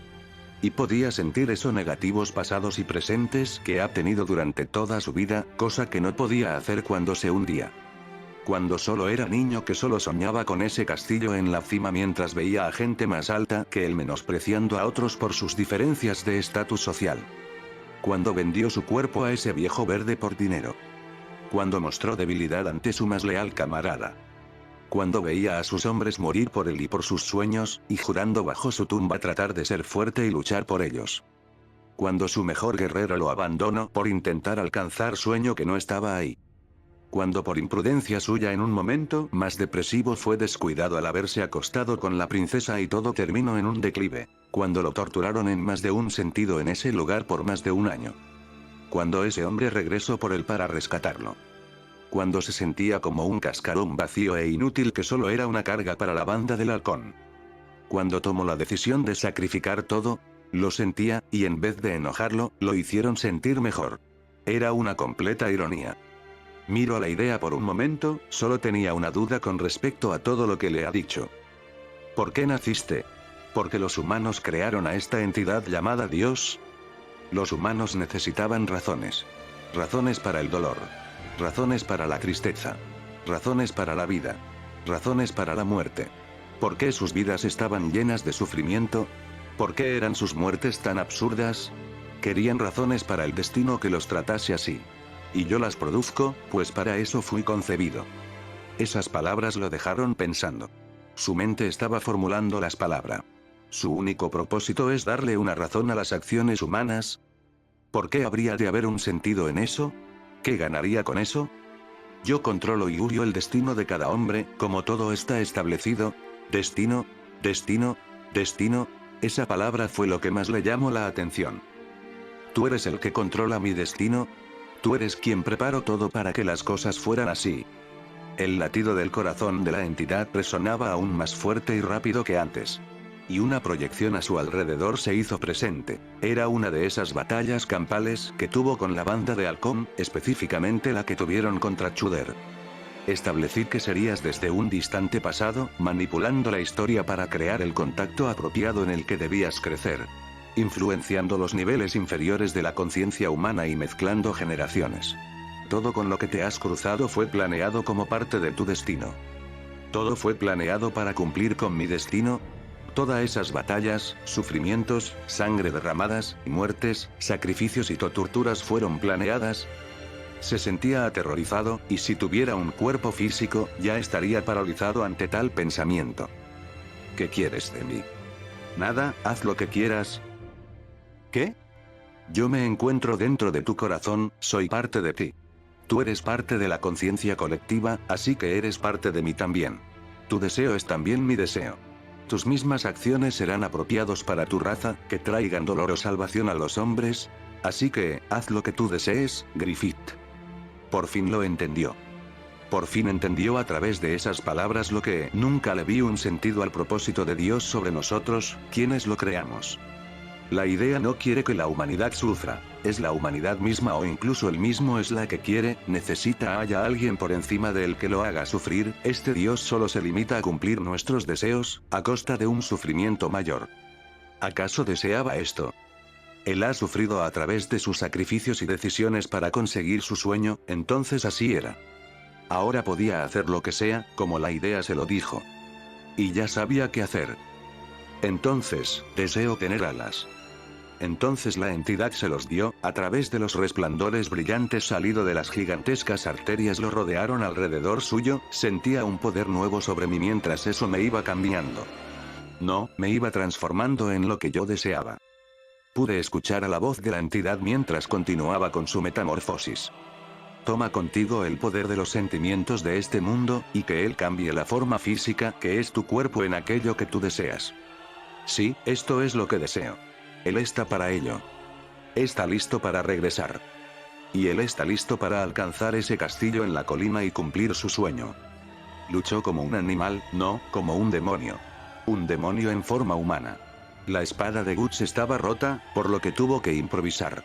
Y podía sentir esos negativos pasados y presentes que ha tenido durante toda su vida, cosa que no podía hacer cuando se hundía. Cuando solo era niño, que solo soñaba con ese castillo en la cima mientras veía a gente más alta que él menospreciando a otros por sus diferencias de estatus social. Cuando vendió su cuerpo a ese viejo verde por dinero. Cuando mostró debilidad ante su más leal camarada. Cuando veía a sus hombres morir por él y por sus sueños, y jurando bajo su tumba tratar de ser fuerte y luchar por ellos. Cuando su mejor guerrero lo abandonó por intentar alcanzar sueño que no estaba ahí. Cuando por imprudencia suya en un momento más depresivo fue descuidado al haberse acostado con la princesa y todo terminó en un declive. Cuando lo torturaron en más de un sentido en ese lugar por más de un año. Cuando ese hombre regresó por él para rescatarlo. Cuando se sentía como un cascarón vacío e inútil que solo era una carga para la banda del halcón. Cuando tomó la decisión de sacrificar todo, lo sentía, y en vez de enojarlo, lo hicieron sentir mejor. Era una completa ironía. Miro la idea por un momento, solo tenía una duda con respecto a todo lo que le ha dicho. ¿Por qué naciste? ¿Porque los humanos crearon a esta entidad llamada Dios? Los humanos necesitaban razones. Razones para el dolor. Razones para la tristeza. Razones para la vida. Razones para la muerte. ¿Por qué sus vidas estaban llenas de sufrimiento? ¿Por qué eran sus muertes tan absurdas? Querían razones para el destino que los tratase así. Y yo las produzco, pues para eso fui concebido. Esas palabras lo dejaron pensando. Su mente estaba formulando las palabras. Su único propósito es darle una razón a las acciones humanas. ¿Por qué habría de haber un sentido en eso? ¿Qué ganaría con eso? Yo controlo y guío el destino de cada hombre, como todo está establecido. Destino, destino, destino. Esa palabra fue lo que más le llamó la atención. ¿Tú eres el que controla mi destino? Tú eres quien preparó todo para que las cosas fueran así. El latido del corazón de la entidad resonaba aún más fuerte y rápido que antes. Y una proyección a su alrededor se hizo presente. Era una de esas batallas campales que tuvo con la banda de Halcón, específicamente la que tuvieron contra Chuder. Establecí que serías desde un distante pasado, manipulando la historia para crear el contacto apropiado en el que debías crecer. Influenciando los niveles inferiores de la conciencia humana y mezclando generaciones. Todo con lo que te has cruzado fue planeado como parte de tu destino. Todo fue planeado para cumplir con mi destino. Todas esas batallas, sufrimientos, sangre derramadas, muertes, sacrificios y torturas fueron planeadas. Se sentía aterrorizado, y si tuviera un cuerpo físico, ya estaría paralizado ante tal pensamiento. ¿Qué quieres de mí? Nada, haz lo que quieras. ¿Qué? Yo me encuentro dentro de tu corazón, soy parte de ti. Tú eres parte de la conciencia colectiva, así que eres parte de mí también. Tu deseo es también mi deseo. Tus mismas acciones serán apropiados para tu raza, que traigan dolor o salvación a los hombres. Así que, haz lo que tú desees, Griffith. Por fin lo entendió. Por fin entendió a través de esas palabras lo que nunca le vi un sentido al propósito de Dios sobre nosotros, quienes lo creamos. La idea no quiere que la humanidad sufra, es la humanidad misma o incluso él mismo es la que quiere, necesita haya alguien por encima de él que lo haga sufrir. Este Dios solo se limita a cumplir nuestros deseos, a costa de un sufrimiento mayor. ¿Acaso deseaba esto? Él ha sufrido a través de sus sacrificios y decisiones para conseguir su sueño, entonces así era. Ahora podía hacer lo que sea, como la idea se lo dijo. Y ya sabía qué hacer. Entonces, deseo tener alas. Entonces la entidad se los dio, a través de los resplandores brillantes salido de las gigantescas arterias lo rodearon alrededor suyo, sentía un poder nuevo sobre mí mientras eso me iba cambiando. No, me iba transformando en lo que yo deseaba. Pude escuchar a la voz de la entidad mientras continuaba con su metamorfosis. Toma contigo el poder de los sentimientos de este mundo, y que él cambie la forma física que es tu cuerpo en aquello que tú deseas. Sí, esto es lo que deseo. Él está para ello. Está listo para regresar. Y él está listo para alcanzar ese castillo en la colina y cumplir su sueño. Luchó como un animal, no como un demonio. Un demonio en forma humana. La espada de Guts estaba rota, por lo que tuvo que improvisar.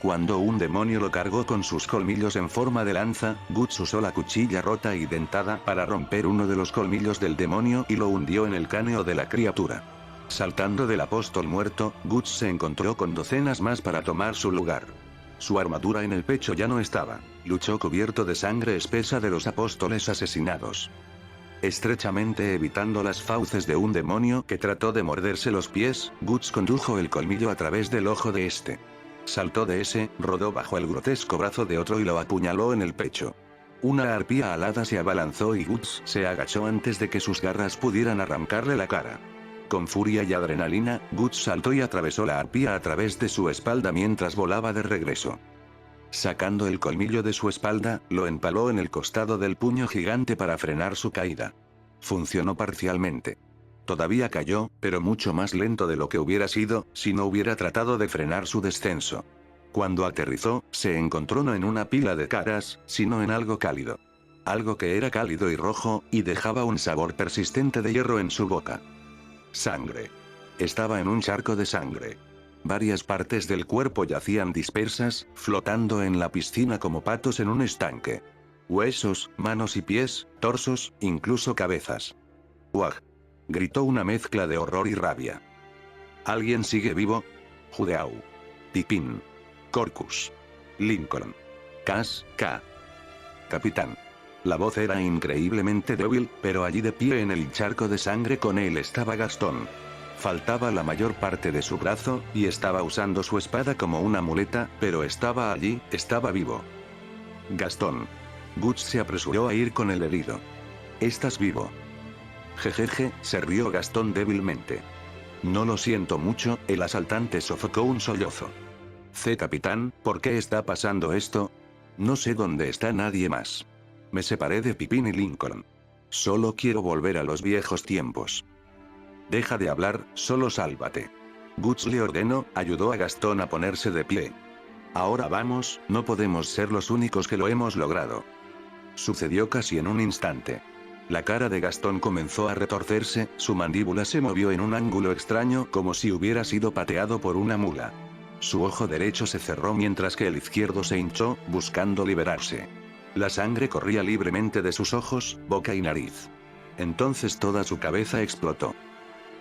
Cuando un demonio lo cargó con sus colmillos en forma de lanza, Guts usó la cuchilla rota y dentada para romper uno de los colmillos del demonio y lo hundió en el cráneo de la criatura. Saltando del apóstol muerto, Guts se encontró con docenas más para tomar su lugar. Su armadura en el pecho ya no estaba. Luchó cubierto de sangre espesa de los apóstoles asesinados. Estrechamente evitando las fauces de un demonio que trató de morderse los pies, Guts condujo el colmillo a través del ojo de este. Saltó de ese, rodó bajo el grotesco brazo de otro y lo apuñaló en el pecho. Una arpía alada se abalanzó y Guts se agachó antes de que sus garras pudieran arrancarle la cara. Con furia y adrenalina, Guts saltó y atravesó la arpía a través de su espalda mientras volaba de regreso. Sacando el colmillo de su espalda, lo empaló en el costado del puño gigante para frenar su caída. Funcionó parcialmente. Todavía cayó, pero mucho más lento de lo que hubiera sido, si no hubiera tratado de frenar su descenso. Cuando aterrizó, se encontró no en una pila de caras, sino en algo cálido. Algo que era cálido y rojo, y dejaba un sabor persistente de hierro en su boca. Sangre. Estaba en un charco de sangre. Varias partes del cuerpo yacían dispersas, flotando en la piscina como patos en un estanque. Huesos, manos y pies, torsos, incluso cabezas. ¡Uaj! Gritó una mezcla de horror y rabia. ¿Alguien sigue vivo? Judeau. Pippin. Corcus. Lincoln. Cass, K. Capitán. La voz era increíblemente débil, pero allí de pie en el charco de sangre con él estaba Gastón. Faltaba la mayor parte de su brazo, y estaba usando su espada como una muleta, pero estaba allí, estaba vivo. Gastón. Guts se apresuró a ir con el herido. ¿Estás vivo? Jejeje, se rió Gastón débilmente. No lo siento mucho, el asaltante sofocó un sollozo. Capitán, ¿por qué está pasando esto? No sé dónde está nadie más. Me separé de Pippin y Lincoln. Solo quiero volver a los viejos tiempos. Deja de hablar, solo sálvate. Guts le ordenó, ayudó a Gastón a ponerse de pie. Ahora vamos, no podemos ser los únicos que lo hemos logrado. Sucedió casi en un instante. La cara de Gastón comenzó a retorcerse, su mandíbula se movió en un ángulo extraño como si hubiera sido pateado por una mula. Su ojo derecho se cerró mientras que el izquierdo se hinchó, buscando liberarse. La sangre corría libremente de sus ojos, boca y nariz. Entonces toda su cabeza explotó.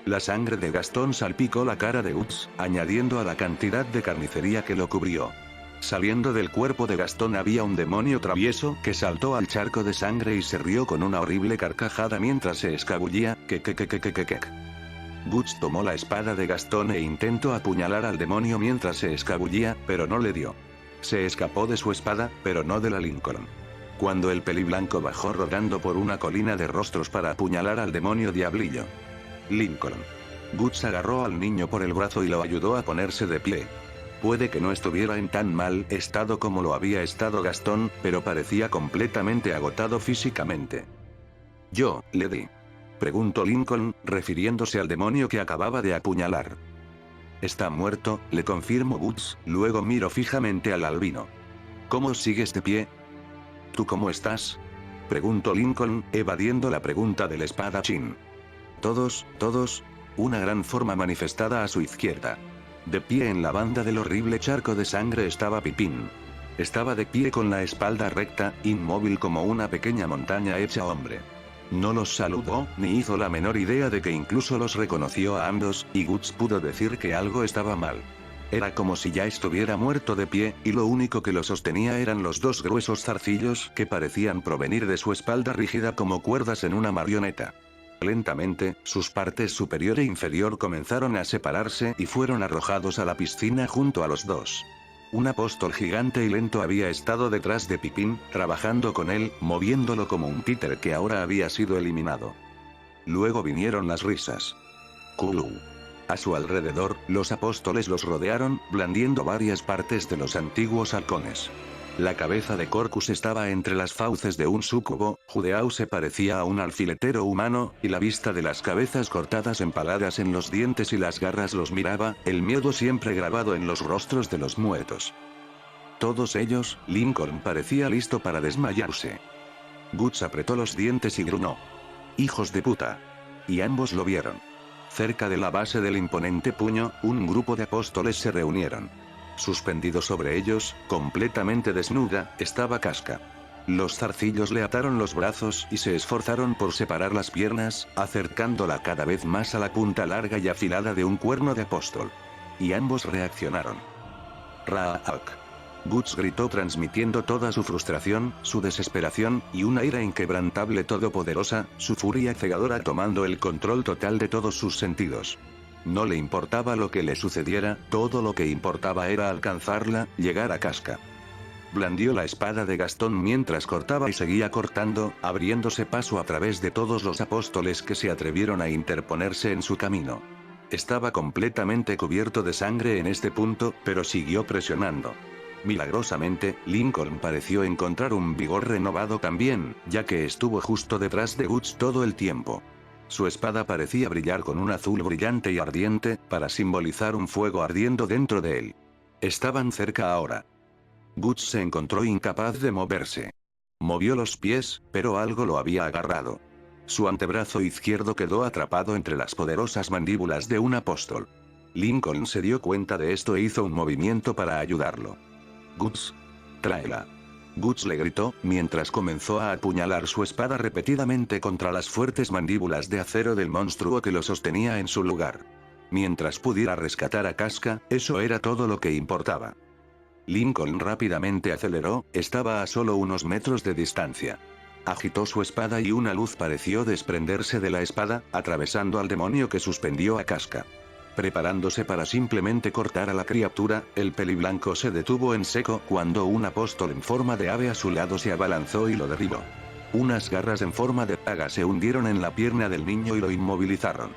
La sangre de Gastón salpicó la cara de Guts, añadiendo a la cantidad de carnicería que lo cubrió. Saliendo del cuerpo de Gastón había un demonio travieso que saltó al charco de sangre y se rió con una horrible carcajada mientras se escabullía, que. Guts tomó la espada de Gastón e intentó apuñalar al demonio mientras se escabullía, pero no le dio. Se escapó de su espada, pero no de la Lincoln. Cuando el peliblanco bajó rodando por una colina de rostros para apuñalar al demonio diablillo. Lincoln. Guts agarró al niño por el brazo y lo ayudó a ponerse de pie. Puede que no estuviera en tan mal estado como lo había estado Gastón, pero parecía completamente agotado físicamente. Yo, le di. Preguntó Lincoln, refiriéndose al demonio que acababa de apuñalar. Está muerto, le confirmó Guts, luego miró fijamente al albino. ¿Cómo sigues de pie? ¿Tú cómo estás? Preguntó Lincoln, evadiendo la pregunta del espadachín. Todos, una gran forma manifestada a su izquierda. De pie en la banda del horrible charco de sangre estaba Pippin. Estaba de pie con la espalda recta, inmóvil como una pequeña montaña hecha hombre. No los saludó, ni hizo la menor idea de que incluso los reconoció a ambos, y Guts pudo decir que algo estaba mal. Era como si ya estuviera muerto de pie, y lo único que lo sostenía eran los dos gruesos zarcillos que parecían provenir de su espalda rígida como cuerdas en una marioneta. Lentamente, sus partes superior e inferior comenzaron a separarse y fueron arrojados a la piscina junto a los dos. Un apóstol gigante y lento había estado detrás de Pipín, trabajando con él, moviéndolo como un títere que ahora había sido eliminado. Luego vinieron las risas. ¡Cuu! A su alrededor, los apóstoles los rodearon, blandiendo varias partes de los antiguos halcones. La cabeza de Corcus estaba entre las fauces de un súcubo, Judeau se parecía a un alfiletero humano, y la vista de las cabezas cortadas empaladas en los dientes y las garras los miraba, el miedo siempre grabado en los rostros de los muertos. Todos ellos, Lincoln parecía listo para desmayarse. Guts apretó los dientes y gruñó. ¡Hijos de puta! Y ambos lo vieron. Cerca de la base del imponente puño, un grupo de apóstoles se reunieron. Suspendido sobre ellos, completamente desnuda, estaba Casca. Los zarcillos le ataron los brazos y se esforzaron por separar las piernas, acercándola cada vez más a la punta larga y afilada de un cuerno de apóstol. Y ambos reaccionaron. ¡Raak! Guts gritó transmitiendo toda su frustración, su desesperación, y una ira inquebrantable todopoderosa, su furia cegadora tomando el control total de todos sus sentidos. No le importaba lo que le sucediera, todo lo que importaba era alcanzarla, llegar a Casca. Blandió la espada de Gastón mientras cortaba y seguía cortando, abriéndose paso a través de todos los apóstoles que se atrevieron a interponerse en su camino. Estaba completamente cubierto de sangre en este punto, pero siguió presionando. Milagrosamente, Lincoln pareció encontrar un vigor renovado también, ya que estuvo justo detrás de Guts todo el tiempo. Su espada parecía brillar con un azul brillante y ardiente, para simbolizar un fuego ardiendo dentro de él. Estaban cerca ahora. Guts se encontró incapaz de moverse. Movió los pies, pero algo lo había agarrado. Su antebrazo izquierdo quedó atrapado entre las poderosas mandíbulas de un apóstol. Lincoln se dio cuenta de esto e hizo un movimiento para ayudarlo. Guts, tráela. Guts le gritó, mientras comenzó a apuñalar su espada repetidamente contra las fuertes mandíbulas de acero del monstruo que lo sostenía en su lugar. Mientras pudiera rescatar a Casca, eso era todo lo que importaba. Lincoln rápidamente aceleró, estaba a solo unos metros de distancia. Agitó su espada y una luz pareció desprenderse de la espada, atravesando al demonio que suspendió a Casca. Preparándose para simplemente cortar a la criatura, el peliblanco se detuvo en seco cuando un apóstol en forma de ave a su lado se abalanzó y lo derribó. Unas garras en forma de daga se hundieron en la pierna del niño y lo inmovilizaron.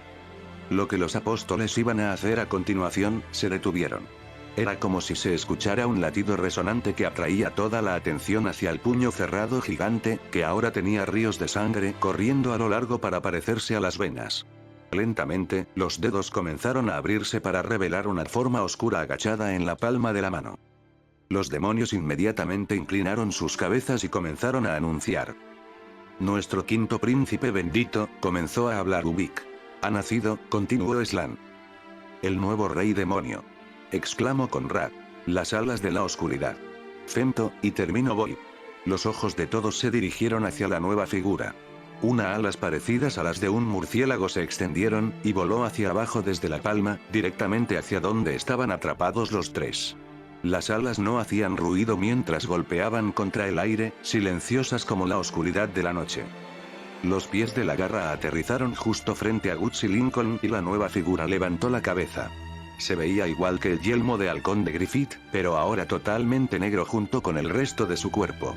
Lo que los apóstoles iban a hacer a continuación, se detuvieron. Era como si se escuchara un latido resonante que atraía toda la atención hacia el puño cerrado gigante, que ahora tenía ríos de sangre corriendo a lo largo para parecerse a las venas. Lentamente, los dedos comenzaron a abrirse para revelar una forma oscura agachada en la palma de la mano. Los demonios inmediatamente inclinaron sus cabezas y comenzaron a anunciar. Nuestro quinto príncipe bendito, comenzó a hablar Ubik. Ha nacido, continuó Slan. El nuevo rey demonio. Exclamó Conrad. Las alas de la oscuridad. Femto, y terminó Boy. Los ojos de todos se dirigieron hacia la nueva figura. Unas alas parecidas a las de un murciélago se extendieron, y voló hacia abajo desde la palma, directamente hacia donde estaban atrapados los tres. Las alas no hacían ruido mientras golpeaban contra el aire, silenciosas como la oscuridad de la noche. Los pies de la garra aterrizaron justo frente a Guts y Lincoln y la nueva figura levantó la cabeza. Se veía igual que el yelmo de halcón de Griffith, pero ahora totalmente negro junto con el resto de su cuerpo.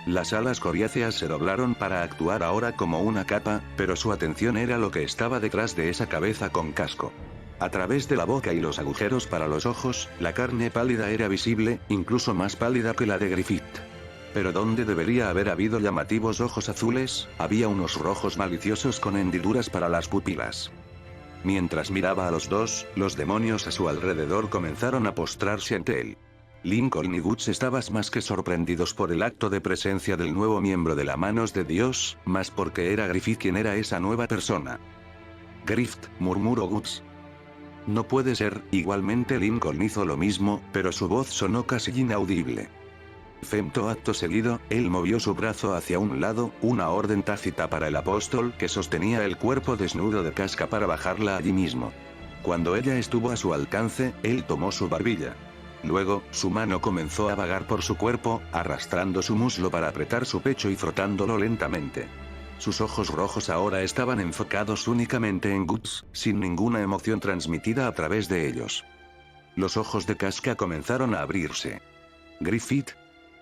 Las alas coriáceas se doblaron para actuar ahora como una capa, pero su atención era lo que estaba detrás de esa cabeza con casco. A través de la boca y los agujeros para los ojos, la carne pálida era visible, incluso más pálida que la de Griffith. Pero donde debería haber habido llamativos ojos azules, había unos rojos maliciosos con hendiduras para las pupilas. Mientras miraba a los dos, los demonios a su alrededor comenzaron a postrarse ante él. Lincoln y Guts estaban más que sorprendidos por el acto de presencia del nuevo miembro de la Manos de Dios, más porque era Griffith quien era esa nueva persona. Griffith, murmuró Guts. No puede ser, igualmente Lincoln hizo lo mismo, pero su voz sonó casi inaudible. Femto acto seguido, él movió su brazo hacia un lado, una orden tácita para el apóstol que sostenía el cuerpo desnudo de Casca para bajarla allí mismo. Cuando ella estuvo a su alcance, él tomó su barbilla. Luego, su mano comenzó a vagar por su cuerpo, arrastrando su muslo para apretar su pecho y frotándolo lentamente. Sus ojos rojos ahora estaban enfocados únicamente en Guts, sin ninguna emoción transmitida a través de ellos. Los ojos de Casca comenzaron a abrirse. Griffith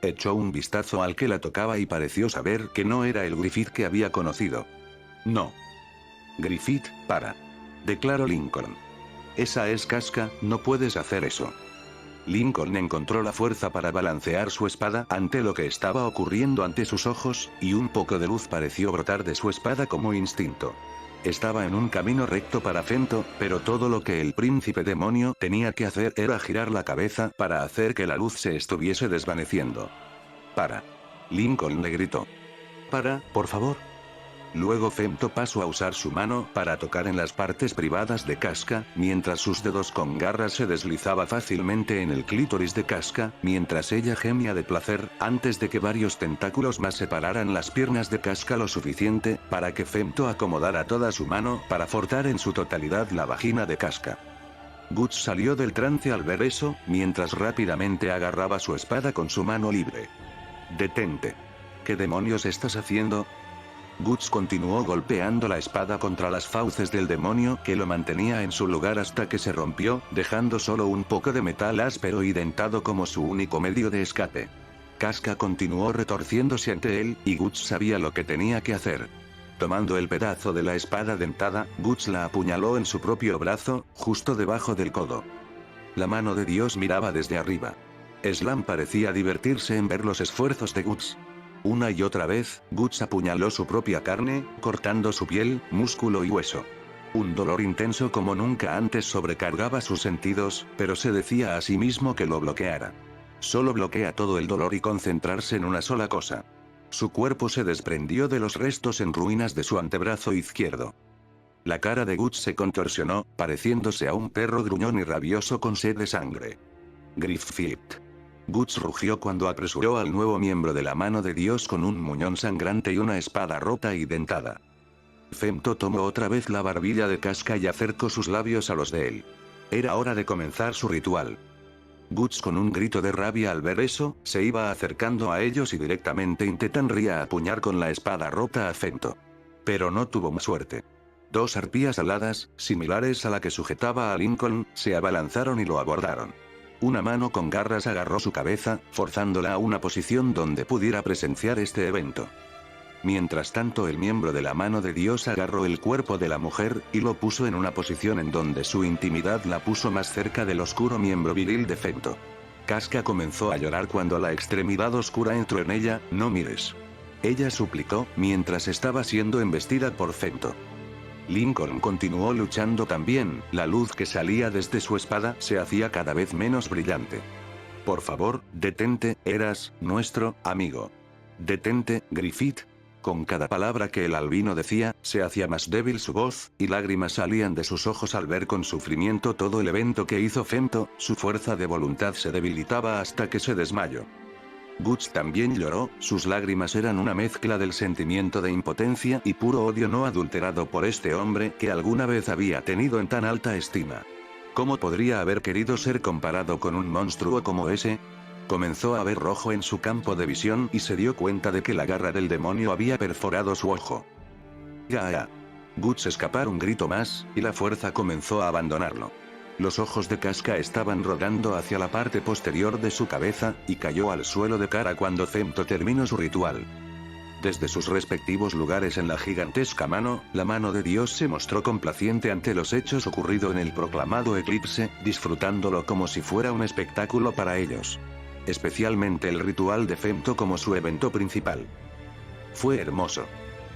echó un vistazo al que la tocaba y pareció saber que no era el Griffith que había conocido. No. Griffith, para. Declaró Lincoln. Esa es Casca, no puedes hacer eso. Lincoln encontró la fuerza para balancear su espada ante lo que estaba ocurriendo ante sus ojos, y un poco de luz pareció brotar de su espada como instinto. Estaba en un camino recto para Femto, pero todo lo que el príncipe demonio tenía que hacer era girar la cabeza para hacer que la luz se estuviese desvaneciendo. Para. Lincoln le gritó. Para, por favor. Luego Femto pasó a usar su mano para tocar en las partes privadas de Casca, mientras sus dedos con garras se deslizaba fácilmente en el clítoris de Casca, mientras ella gemía de placer, antes de que varios tentáculos más separaran las piernas de Casca lo suficiente para que Femto acomodara toda su mano para forzar en su totalidad la vagina de Casca. Guts salió del trance al ver eso, mientras rápidamente agarraba su espada con su mano libre. «Detente. ¿Qué demonios estás haciendo?» Guts continuó golpeando la espada contra las fauces del demonio que lo mantenía en su lugar hasta que se rompió, dejando solo un poco de metal áspero y dentado como su único medio de escape. Casca continuó retorciéndose ante él, y Guts sabía lo que tenía que hacer. Tomando el pedazo de la espada dentada, Guts la apuñaló en su propio brazo, justo debajo del codo. La mano de Dios miraba desde arriba. Slam parecía divertirse en ver los esfuerzos de Guts. Una y otra vez, Guts apuñaló su propia carne, cortando su piel, músculo y hueso. Un dolor intenso como nunca antes sobrecargaba sus sentidos, pero se decía a sí mismo que lo bloqueara. Solo bloquea todo el dolor y concentrarse en una sola cosa. Su cuerpo se desprendió de los restos en ruinas de su antebrazo izquierdo. La cara de Guts se contorsionó, pareciéndose a un perro gruñón y rabioso con sed de sangre. Griffith. Guts rugió cuando apresuró al nuevo miembro de la mano de Dios con un muñón sangrante y una espada rota y dentada. Femto tomó otra vez la barbilla de Casca y acercó sus labios a los de él. Era hora de comenzar su ritual. Guts, con un grito de rabia al ver eso, se iba acercando a ellos y directamente intentaría apuñar con la espada rota a Femto. Pero no tuvo más suerte. Dos arpías aladas, similares a la que sujetaba a Lincoln, se abalanzaron y lo abordaron. Una mano con garras agarró su cabeza, forzándola a una posición donde pudiera presenciar este evento. Mientras tanto, el miembro de la mano de Dios agarró el cuerpo de la mujer, y lo puso en una posición en donde su intimidad la puso más cerca del oscuro miembro viril de Femto. Casca comenzó a llorar cuando la extremidad oscura entró en ella. «No mires». Ella suplicó, mientras estaba siendo embestida por Femto. Lincoln continuó luchando también, la luz que salía desde su espada se hacía cada vez menos brillante. «Por favor, detente, eras nuestro amigo. Detente, Griffith». Con cada palabra que el albino decía, se hacía más débil su voz, y lágrimas salían de sus ojos al ver con sufrimiento todo el evento que hizo Femto. Su fuerza de voluntad se debilitaba hasta que se desmayó. Guts también lloró, sus lágrimas eran una mezcla del sentimiento de impotencia y puro odio no adulterado por este hombre que alguna vez había tenido en tan alta estima. ¿Cómo podría haber querido ser comparado con un monstruo como ese? Comenzó a ver rojo en su campo de visión y se dio cuenta de que la garra del demonio había perforado su ojo. ¡Gaa! Guts escapó un grito más, y la fuerza comenzó a abandonarlo. Los ojos de Casca estaban rodando hacia la parte posterior de su cabeza, y cayó al suelo de cara cuando Femto terminó su ritual. Desde sus respectivos lugares en la gigantesca mano, la mano de Dios se mostró complaciente ante los hechos ocurridos en el proclamado eclipse, disfrutándolo como si fuera un espectáculo para ellos. Especialmente el ritual de Femto como su evento principal. Fue hermoso.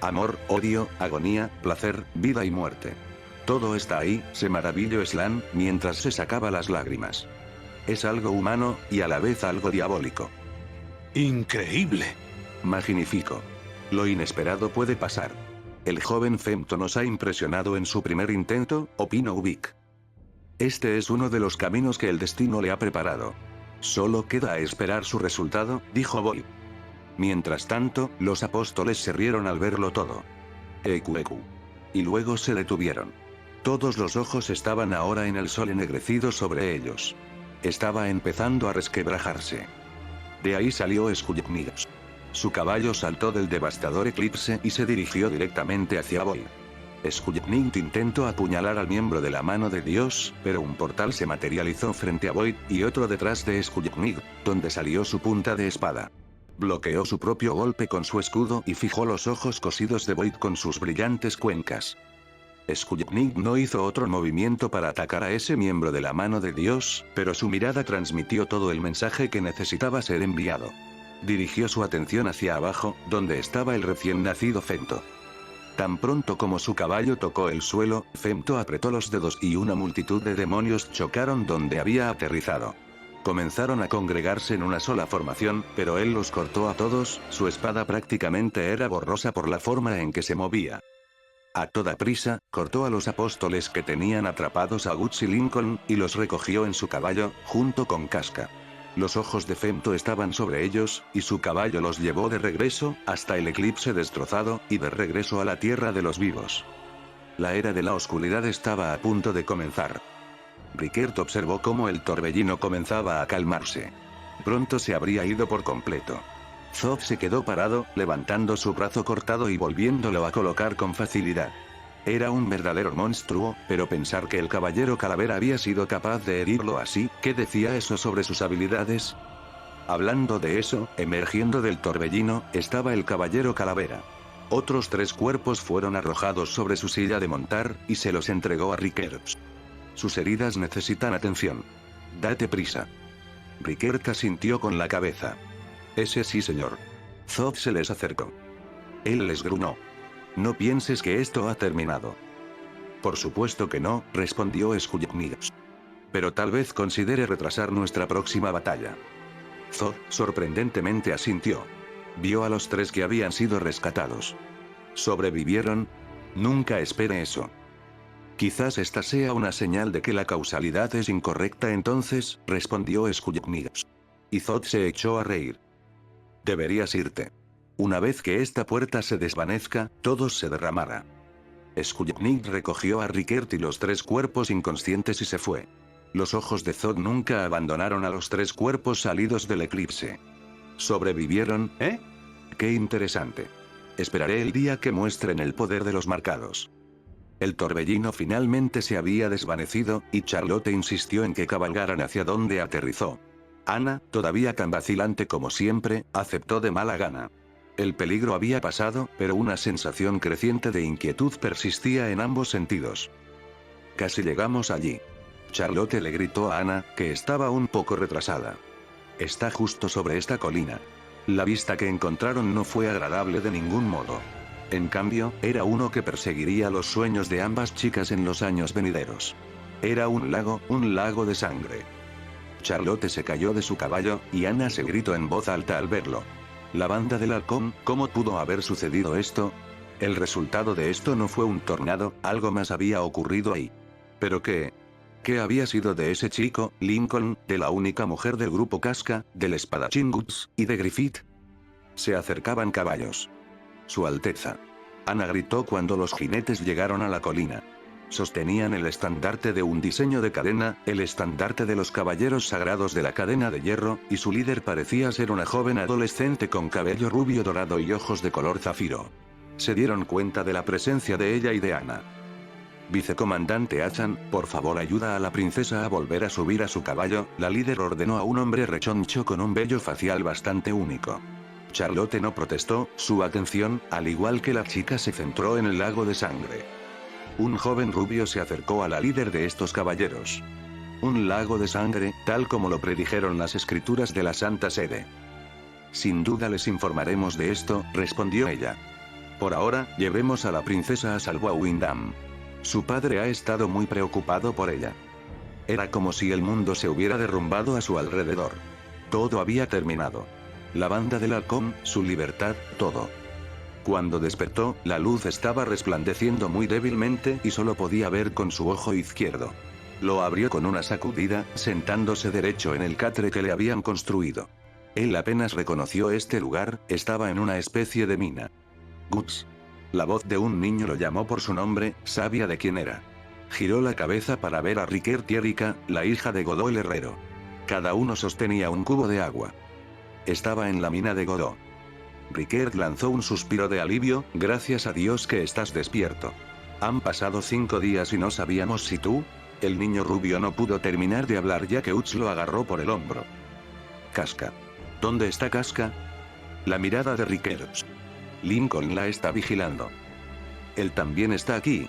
Amor, odio, agonía, placer, vida y muerte. Todo está ahí, se maravilló Slam, mientras se sacaba las lágrimas. Es algo humano, y a la vez algo diabólico. ¡Increíble! Magnífico. Lo inesperado puede pasar. El joven Femto nos ha impresionado en su primer intento, opinó Ubik. Este es uno de los caminos que el destino le ha preparado. Solo queda esperar su resultado, dijo Boy. Mientras tanto, los apóstoles se rieron al verlo todo. Eku. Y luego se detuvieron. Todos los ojos estaban ahora en el sol ennegrecido sobre ellos. Estaba empezando a resquebrajarse. De ahí salió Skullgnidos. Su caballo saltó del devastador eclipse y se dirigió directamente hacia Void. Skujnik intentó apuñalar al miembro de la mano de Dios, pero un portal se materializó frente a Void, y otro detrás de Skujnik, donde salió su punta de espada. Bloqueó su propio golpe con su escudo y fijó los ojos cosidos de Void con sus brillantes cuencas. Skujnik no hizo otro movimiento para atacar a ese miembro de la mano de Dios, pero su mirada transmitió todo el mensaje que necesitaba ser enviado. Dirigió su atención hacia abajo, donde estaba el recién nacido Femto. Tan pronto como su caballo tocó el suelo, Femto apretó los dedos y una multitud de demonios chocaron donde había aterrizado. Comenzaron a congregarse en una sola formación, pero él los cortó a todos, su espada prácticamente era borrosa por la forma en que se movía. A toda prisa, cortó a los apóstoles que tenían atrapados a Guts y Lincoln, y los recogió en su caballo, junto con Casca. Los ojos de Femto estaban sobre ellos, y su caballo los llevó de regreso, hasta el eclipse destrozado, y de regreso a la tierra de los vivos. La era de la oscuridad estaba a punto de comenzar. Rickert observó cómo el torbellino comenzaba a calmarse. Pronto se habría ido por completo. Zod se quedó parado, levantando su brazo cortado y volviéndolo a colocar con facilidad. Era un verdadero monstruo, pero pensar que el caballero calavera había sido capaz de herirlo así, ¿qué decía eso sobre sus habilidades? Hablando de eso, emergiendo del torbellino, estaba el caballero calavera. Otros 3 cuerpos fueron arrojados sobre su silla de montar, y se los entregó a Rickert. Sus heridas necesitan atención. Date prisa. Rickert asintió con la cabeza. Ese sí, señor. Zod se les acercó. Él les gruñó. No pienses que esto ha terminado. Por supuesto que no, respondió Skujnik. Pero tal vez considere retrasar nuestra próxima batalla. Zod, sorprendentemente asintió. Vio a los 3 que habían sido rescatados. ¿Sobrevivieron? Nunca espere eso. Quizás esta sea una señal de que la causalidad es incorrecta entonces, respondió Skujnik. Y Zod se echó a reír. Deberías irte. Una vez que esta puerta se desvanezca, todo se derramará. Skujnik recogió a Rickert y los 3 cuerpos inconscientes y se fue. Los ojos de Zod nunca abandonaron a los 3 cuerpos salidos del eclipse. ¿Sobrevivieron, eh? Qué interesante. Esperaré el día que muestren el poder de los marcados. El torbellino finalmente se había desvanecido, y Charlotte insistió en que cabalgaran hacia donde aterrizó. Ana, todavía tan vacilante como siempre, aceptó de mala gana. El peligro había pasado, pero una sensación creciente de inquietud persistía en ambos sentidos. Casi llegamos allí. Charlotte le gritó a Ana, que estaba un poco retrasada. Está justo sobre esta colina. La vista que encontraron no fue agradable de ningún modo. En cambio, era uno que perseguiría los sueños de ambas chicas en los años venideros. Era un lago de sangre. Charlotte se cayó de su caballo, y Ana se gritó en voz alta al verlo. La banda del halcón, ¿cómo pudo haber sucedido esto? El resultado de esto no fue un tornado, algo más había ocurrido ahí. ¿Pero qué? ¿Qué había sido de ese chico, Lincoln, de la única mujer del grupo Casca, del espadachín Guts, y de Griffith? Se acercaban caballos. Su Alteza. Ana gritó cuando los jinetes llegaron a la colina. Sostenían el estandarte de un diseño de cadena, el estandarte de los caballeros sagrados de la cadena de hierro, y su líder parecía ser una joven adolescente con cabello rubio dorado y ojos de color zafiro. Se dieron cuenta de la presencia de ella y de Ana. Vicecomandante Achan, por favor ayuda a la princesa a volver a subir a su caballo, la líder ordenó a un hombre rechoncho con un vello facial bastante único. Charlotte no protestó, su atención, al igual que la chica, se centró en el lago de sangre. Un joven rubio se acercó a la líder de estos caballeros. Un lago de sangre, tal como lo predijeron las escrituras de la Santa Sede. Sin duda les informaremos de esto, respondió ella. Por ahora, llevemos a la princesa a salvo a Windham. Su padre ha estado muy preocupado por ella. Era como si el mundo se hubiera derrumbado a su alrededor. Todo había terminado. La banda del halcón, su libertad, todo. Cuando despertó, la luz estaba resplandeciendo muy débilmente y solo podía ver con su ojo izquierdo. Lo abrió con una sacudida, sentándose derecho en el catre que le habían construido. Él apenas reconoció este lugar, estaba en una especie de mina. Guts. La voz de un niño lo llamó por su nombre, sabía de quién era. Giró la cabeza para ver a Rickert y Erika, la hija de Godot el herrero. Cada uno sostenía un cubo de agua. Estaba en la mina de Godot. Rickert lanzó un suspiro de alivio, gracias a Dios que estás despierto. Han pasado 5 días y no sabíamos si tú... El niño rubio no pudo terminar de hablar ya que Uts lo agarró por el hombro. Casca. ¿Dónde está Casca? La mirada de Rickert. Lincoln la está vigilando. Él también está aquí.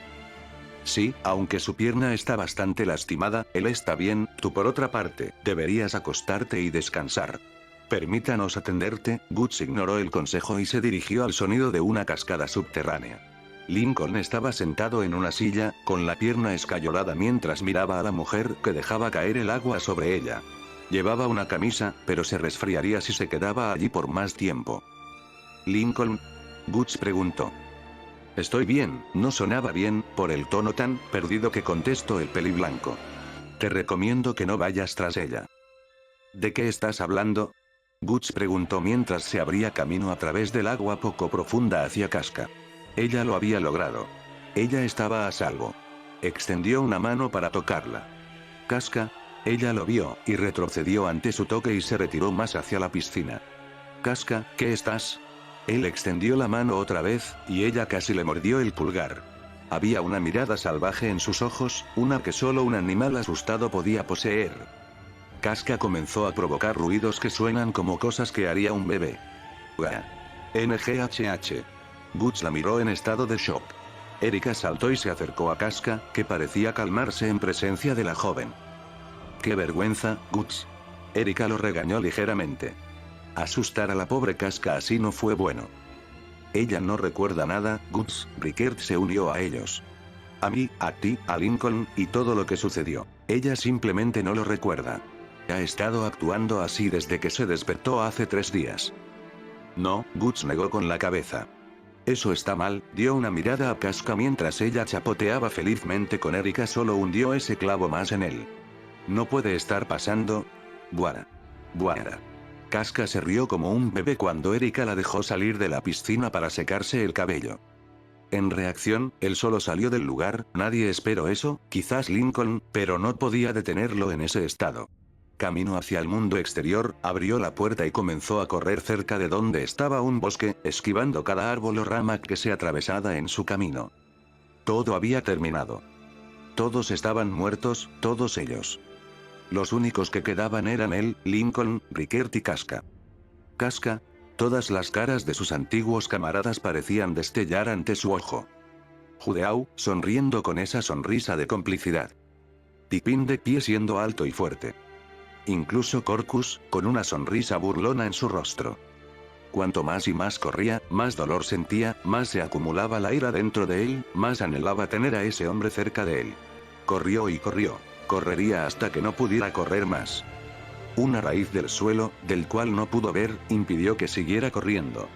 Sí, aunque su pierna está bastante lastimada, él está bien. Tú por otra parte, deberías acostarte y descansar. Permítanos atenderte. Guts ignoró el consejo y se dirigió al sonido de una cascada subterránea. Lincoln estaba sentado en una silla, con la pierna escayolada mientras miraba a la mujer que dejaba caer el agua sobre ella. Llevaba una camisa, pero se resfriaría si se quedaba allí por más tiempo. Lincoln. Guts preguntó. Estoy bien, no sonaba bien, por el tono tan perdido que contestó el peliblanco. Te recomiendo que no vayas tras ella. ¿De qué estás hablando? Guts preguntó mientras se abría camino a través del agua poco profunda hacia Casca. Ella lo había logrado. Ella estaba a salvo. Extendió una mano para tocarla. Casca. Ella lo vio, y retrocedió ante su toque y se retiró más hacia la piscina. Casca, ¿qué estás? Él extendió la mano otra vez, y ella casi le mordió el pulgar. Había una mirada salvaje en sus ojos, una que solo un animal asustado podía poseer. Casca comenzó a provocar ruidos que suenan como cosas que haría un bebé. NGHH. Guts la miró en estado de shock. Erika saltó y se acercó a Casca, que parecía calmarse en presencia de la joven. ¡Qué vergüenza, Guts! Erika lo regañó ligeramente. Asustar a la pobre Casca así no fue bueno. Ella no recuerda nada, Guts. Rickert se unió a ellos. A mí, a ti, a Lincoln, y todo lo que sucedió. Ella simplemente no lo recuerda. Ha estado actuando así desde que se despertó hace 3 días. No, Guts negó con la cabeza. Eso está mal, dio una mirada a Casca mientras ella chapoteaba felizmente con Erika, solo hundió ese clavo más en él. No puede estar pasando. Buara. Buara. Casca se rió como un bebé cuando Erika la dejó salir de la piscina para secarse el cabello. En reacción, él solo salió del lugar, nadie esperó eso, quizás Lincoln, pero no podía detenerlo en ese estado. Caminó hacia el mundo exterior, abrió la puerta y comenzó a correr cerca de donde estaba un bosque, esquivando cada árbol o rama que se atravesara en su camino. Todo había terminado. Todos estaban muertos, todos ellos. Los únicos que quedaban eran él, Lincoln, Rickert y Casca. Casca. Todas las caras de sus antiguos camaradas parecían destellar ante su ojo. Judeau, sonriendo con esa sonrisa de complicidad. Pippin de pie siendo alto y fuerte. Incluso Corcus, con una sonrisa burlona en su rostro. Cuanto más y más corría, más dolor sentía, más se acumulaba la ira dentro de él, más anhelaba tener a ese hombre cerca de él. Corrió y corrió. Correría hasta que no pudiera correr más. Una raíz del suelo, del cual no pudo ver, impidió que siguiera corriendo.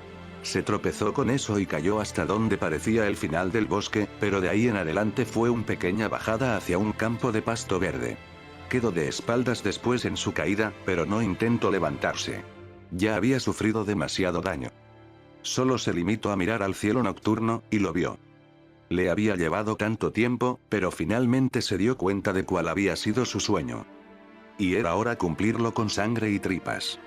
Se tropezó con eso y cayó hasta donde parecía el final del bosque, pero de ahí en adelante fue una pequeña bajada hacia un campo de pasto verde. Quedó de espaldas después en su caída, pero no intentó levantarse. Ya había sufrido demasiado daño. Solo se limitó a mirar al cielo nocturno, y lo vio. Le había llevado tanto tiempo, pero finalmente se dio cuenta de cuál había sido su sueño. Y era hora cumplirlo con sangre y tripas.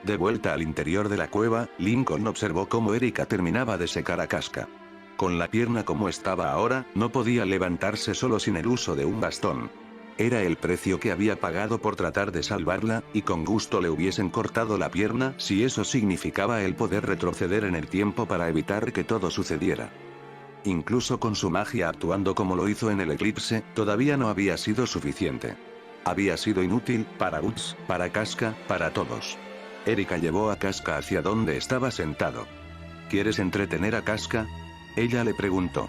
De vuelta al interior de la cueva, Lincoln observó cómo Erika terminaba de secar a Casca. Con la pierna como estaba ahora, no podía levantarse solo sin el uso de un bastón. Era el precio que había pagado por tratar de salvarla, y con gusto le hubiesen cortado la pierna si eso significaba el poder retroceder en el tiempo para evitar que todo sucediera. Incluso con su magia actuando como lo hizo en el eclipse, todavía no había sido suficiente. Había sido inútil, para Guts, para Casca, para todos. Erika llevó a Casca hacia donde estaba sentado. ¿Quieres entretener a Casca? Ella le preguntó.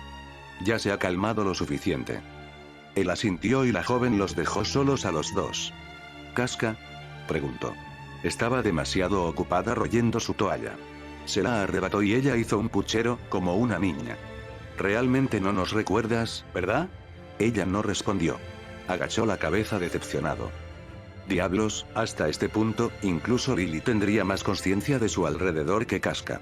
Ya se ha calmado lo suficiente. Él asintió y la joven los dejó solos a los dos. ¿Casca? Preguntó. Estaba demasiado ocupada royendo su toalla. Se la arrebató y ella hizo un puchero, como una niña. Realmente no nos recuerdas, ¿verdad? Ella no respondió. Agachó la cabeza decepcionado. Diablos, hasta este punto, incluso Lily tendría más conciencia de su alrededor que Casca.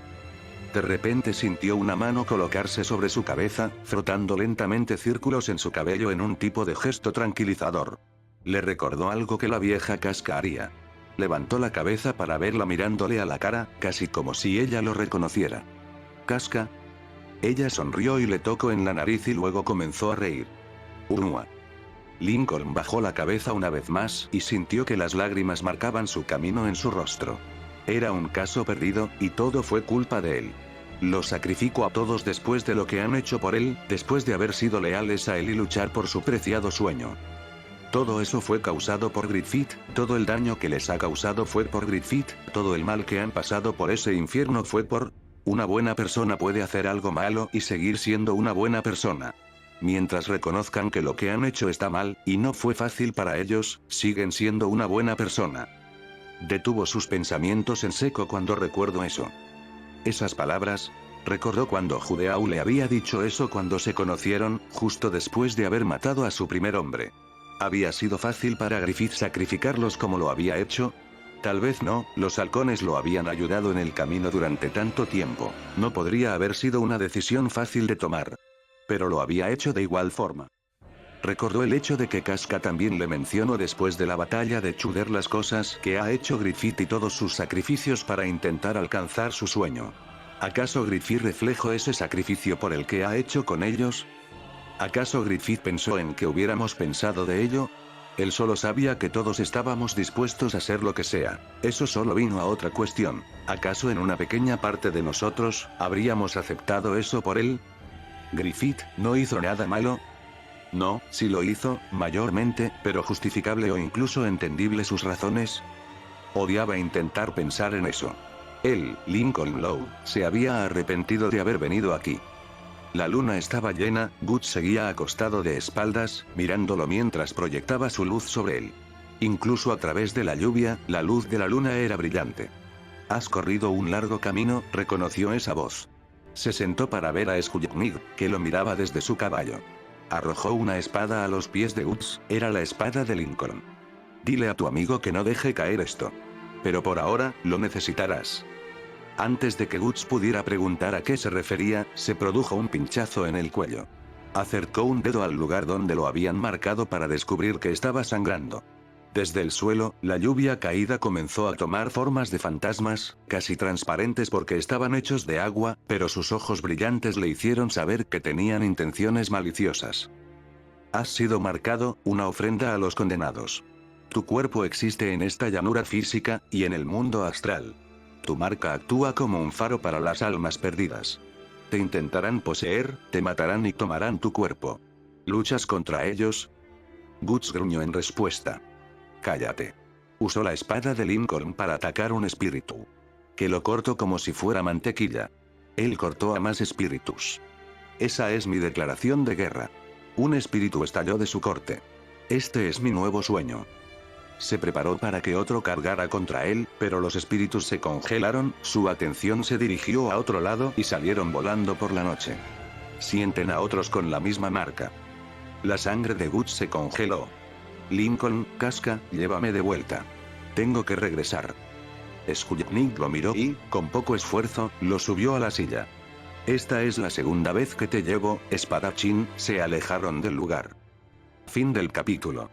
De repente sintió una mano colocarse sobre su cabeza, frotando lentamente círculos en su cabello en un tipo de gesto tranquilizador. Le recordó algo que la vieja Casca haría. Levantó la cabeza para verla mirándole a la cara, casi como si ella lo reconociera. ¿Casca? Ella sonrió y le tocó en la nariz y luego comenzó a reír. Unua. Lincoln bajó la cabeza una vez más y sintió que las lágrimas marcaban su camino en su rostro. Era un caso perdido, y todo fue culpa de él. Los sacrifico a todos después de lo que han hecho por él, después de haber sido leales a él y luchar por su preciado sueño. Todo eso fue causado por Griffith, todo el daño que les ha causado fue por Griffith, todo el mal que han pasado por ese infierno fue por... Una buena persona puede hacer algo malo y seguir siendo una buena persona. Mientras reconozcan que lo que han hecho está mal, y no fue fácil para ellos, siguen siendo una buena persona. Detuvo sus pensamientos en seco cuando recuerdo eso. Esas palabras, recordó cuando Judeau le había dicho eso cuando se conocieron, justo después de haber matado a su primer hombre. ¿Había sido fácil para Griffith sacrificarlos como lo había hecho? Tal vez no, los halcones lo habían ayudado en el camino durante tanto tiempo. No podría haber sido una decisión fácil de tomar. Pero lo había hecho de igual forma. Recordó el hecho de que Casca también le mencionó después de la batalla de Chuder las cosas que ha hecho Griffith y todos sus sacrificios para intentar alcanzar su sueño. ¿Acaso Griffith reflejó ese sacrificio por el que ha hecho con ellos? ¿Acaso Griffith pensó en que hubiéramos pensado de ello? Él solo sabía que todos estábamos dispuestos a hacer lo que sea. Eso solo vino a otra cuestión. ¿Acaso en una pequeña parte de nosotros, habríamos aceptado eso por él? ¿Griffith no hizo nada malo? No, sí lo hizo, mayormente, pero justificable o incluso entendible sus razones. Odiaba intentar pensar en eso. Él, Lincoln Lowe, se había arrepentido de haber venido aquí. La luna estaba llena, Guts seguía acostado de espaldas, mirándolo mientras proyectaba su luz sobre él. Incluso a través de la lluvia, la luz de la luna era brillante. «Has corrido un largo camino», reconoció esa voz. Se sentó para ver a Skujnik, que lo miraba desde su caballo. Arrojó una espada a los pies de Guts, era la espada de Lincoln. «Dile a tu amigo que no deje caer esto. Pero por ahora, lo necesitarás». Antes de que Guts pudiera preguntar a qué se refería, se produjo un pinchazo en el cuello. Acercó un dedo al lugar donde lo habían marcado para descubrir que estaba sangrando. Desde el suelo, la lluvia caída comenzó a tomar formas de fantasmas, casi transparentes porque estaban hechos de agua, pero sus ojos brillantes le hicieron saber que tenían intenciones maliciosas. «Has sido marcado, una ofrenda a los condenados. Tu cuerpo existe en esta llanura física, y en el mundo astral. Tu marca actúa como un faro para las almas perdidas. Te intentarán poseer, te matarán y tomarán tu cuerpo. ¿Luchas contra ellos?» Guts gruñó en respuesta. «Cállate». Usó la espada de Lincoln para atacar un espíritu. Que lo cortó como si fuera mantequilla. Él cortó a más espíritus. «Esa es mi declaración de guerra». Un espíritu estalló de su corte. «Este es mi nuevo sueño». Se preparó para que otro cargara contra él, pero los espíritus se congelaron, su atención se dirigió a otro lado y salieron volando por la noche. Sienten a otros con la misma marca. La sangre de Guts se congeló. «Lincoln, Casca, llévame de vuelta. Tengo que regresar». Skujnik lo miró y, con poco esfuerzo, lo subió a la silla. «Esta es la segunda vez que te llevo, espadachín», se alejaron del lugar. Fin del capítulo.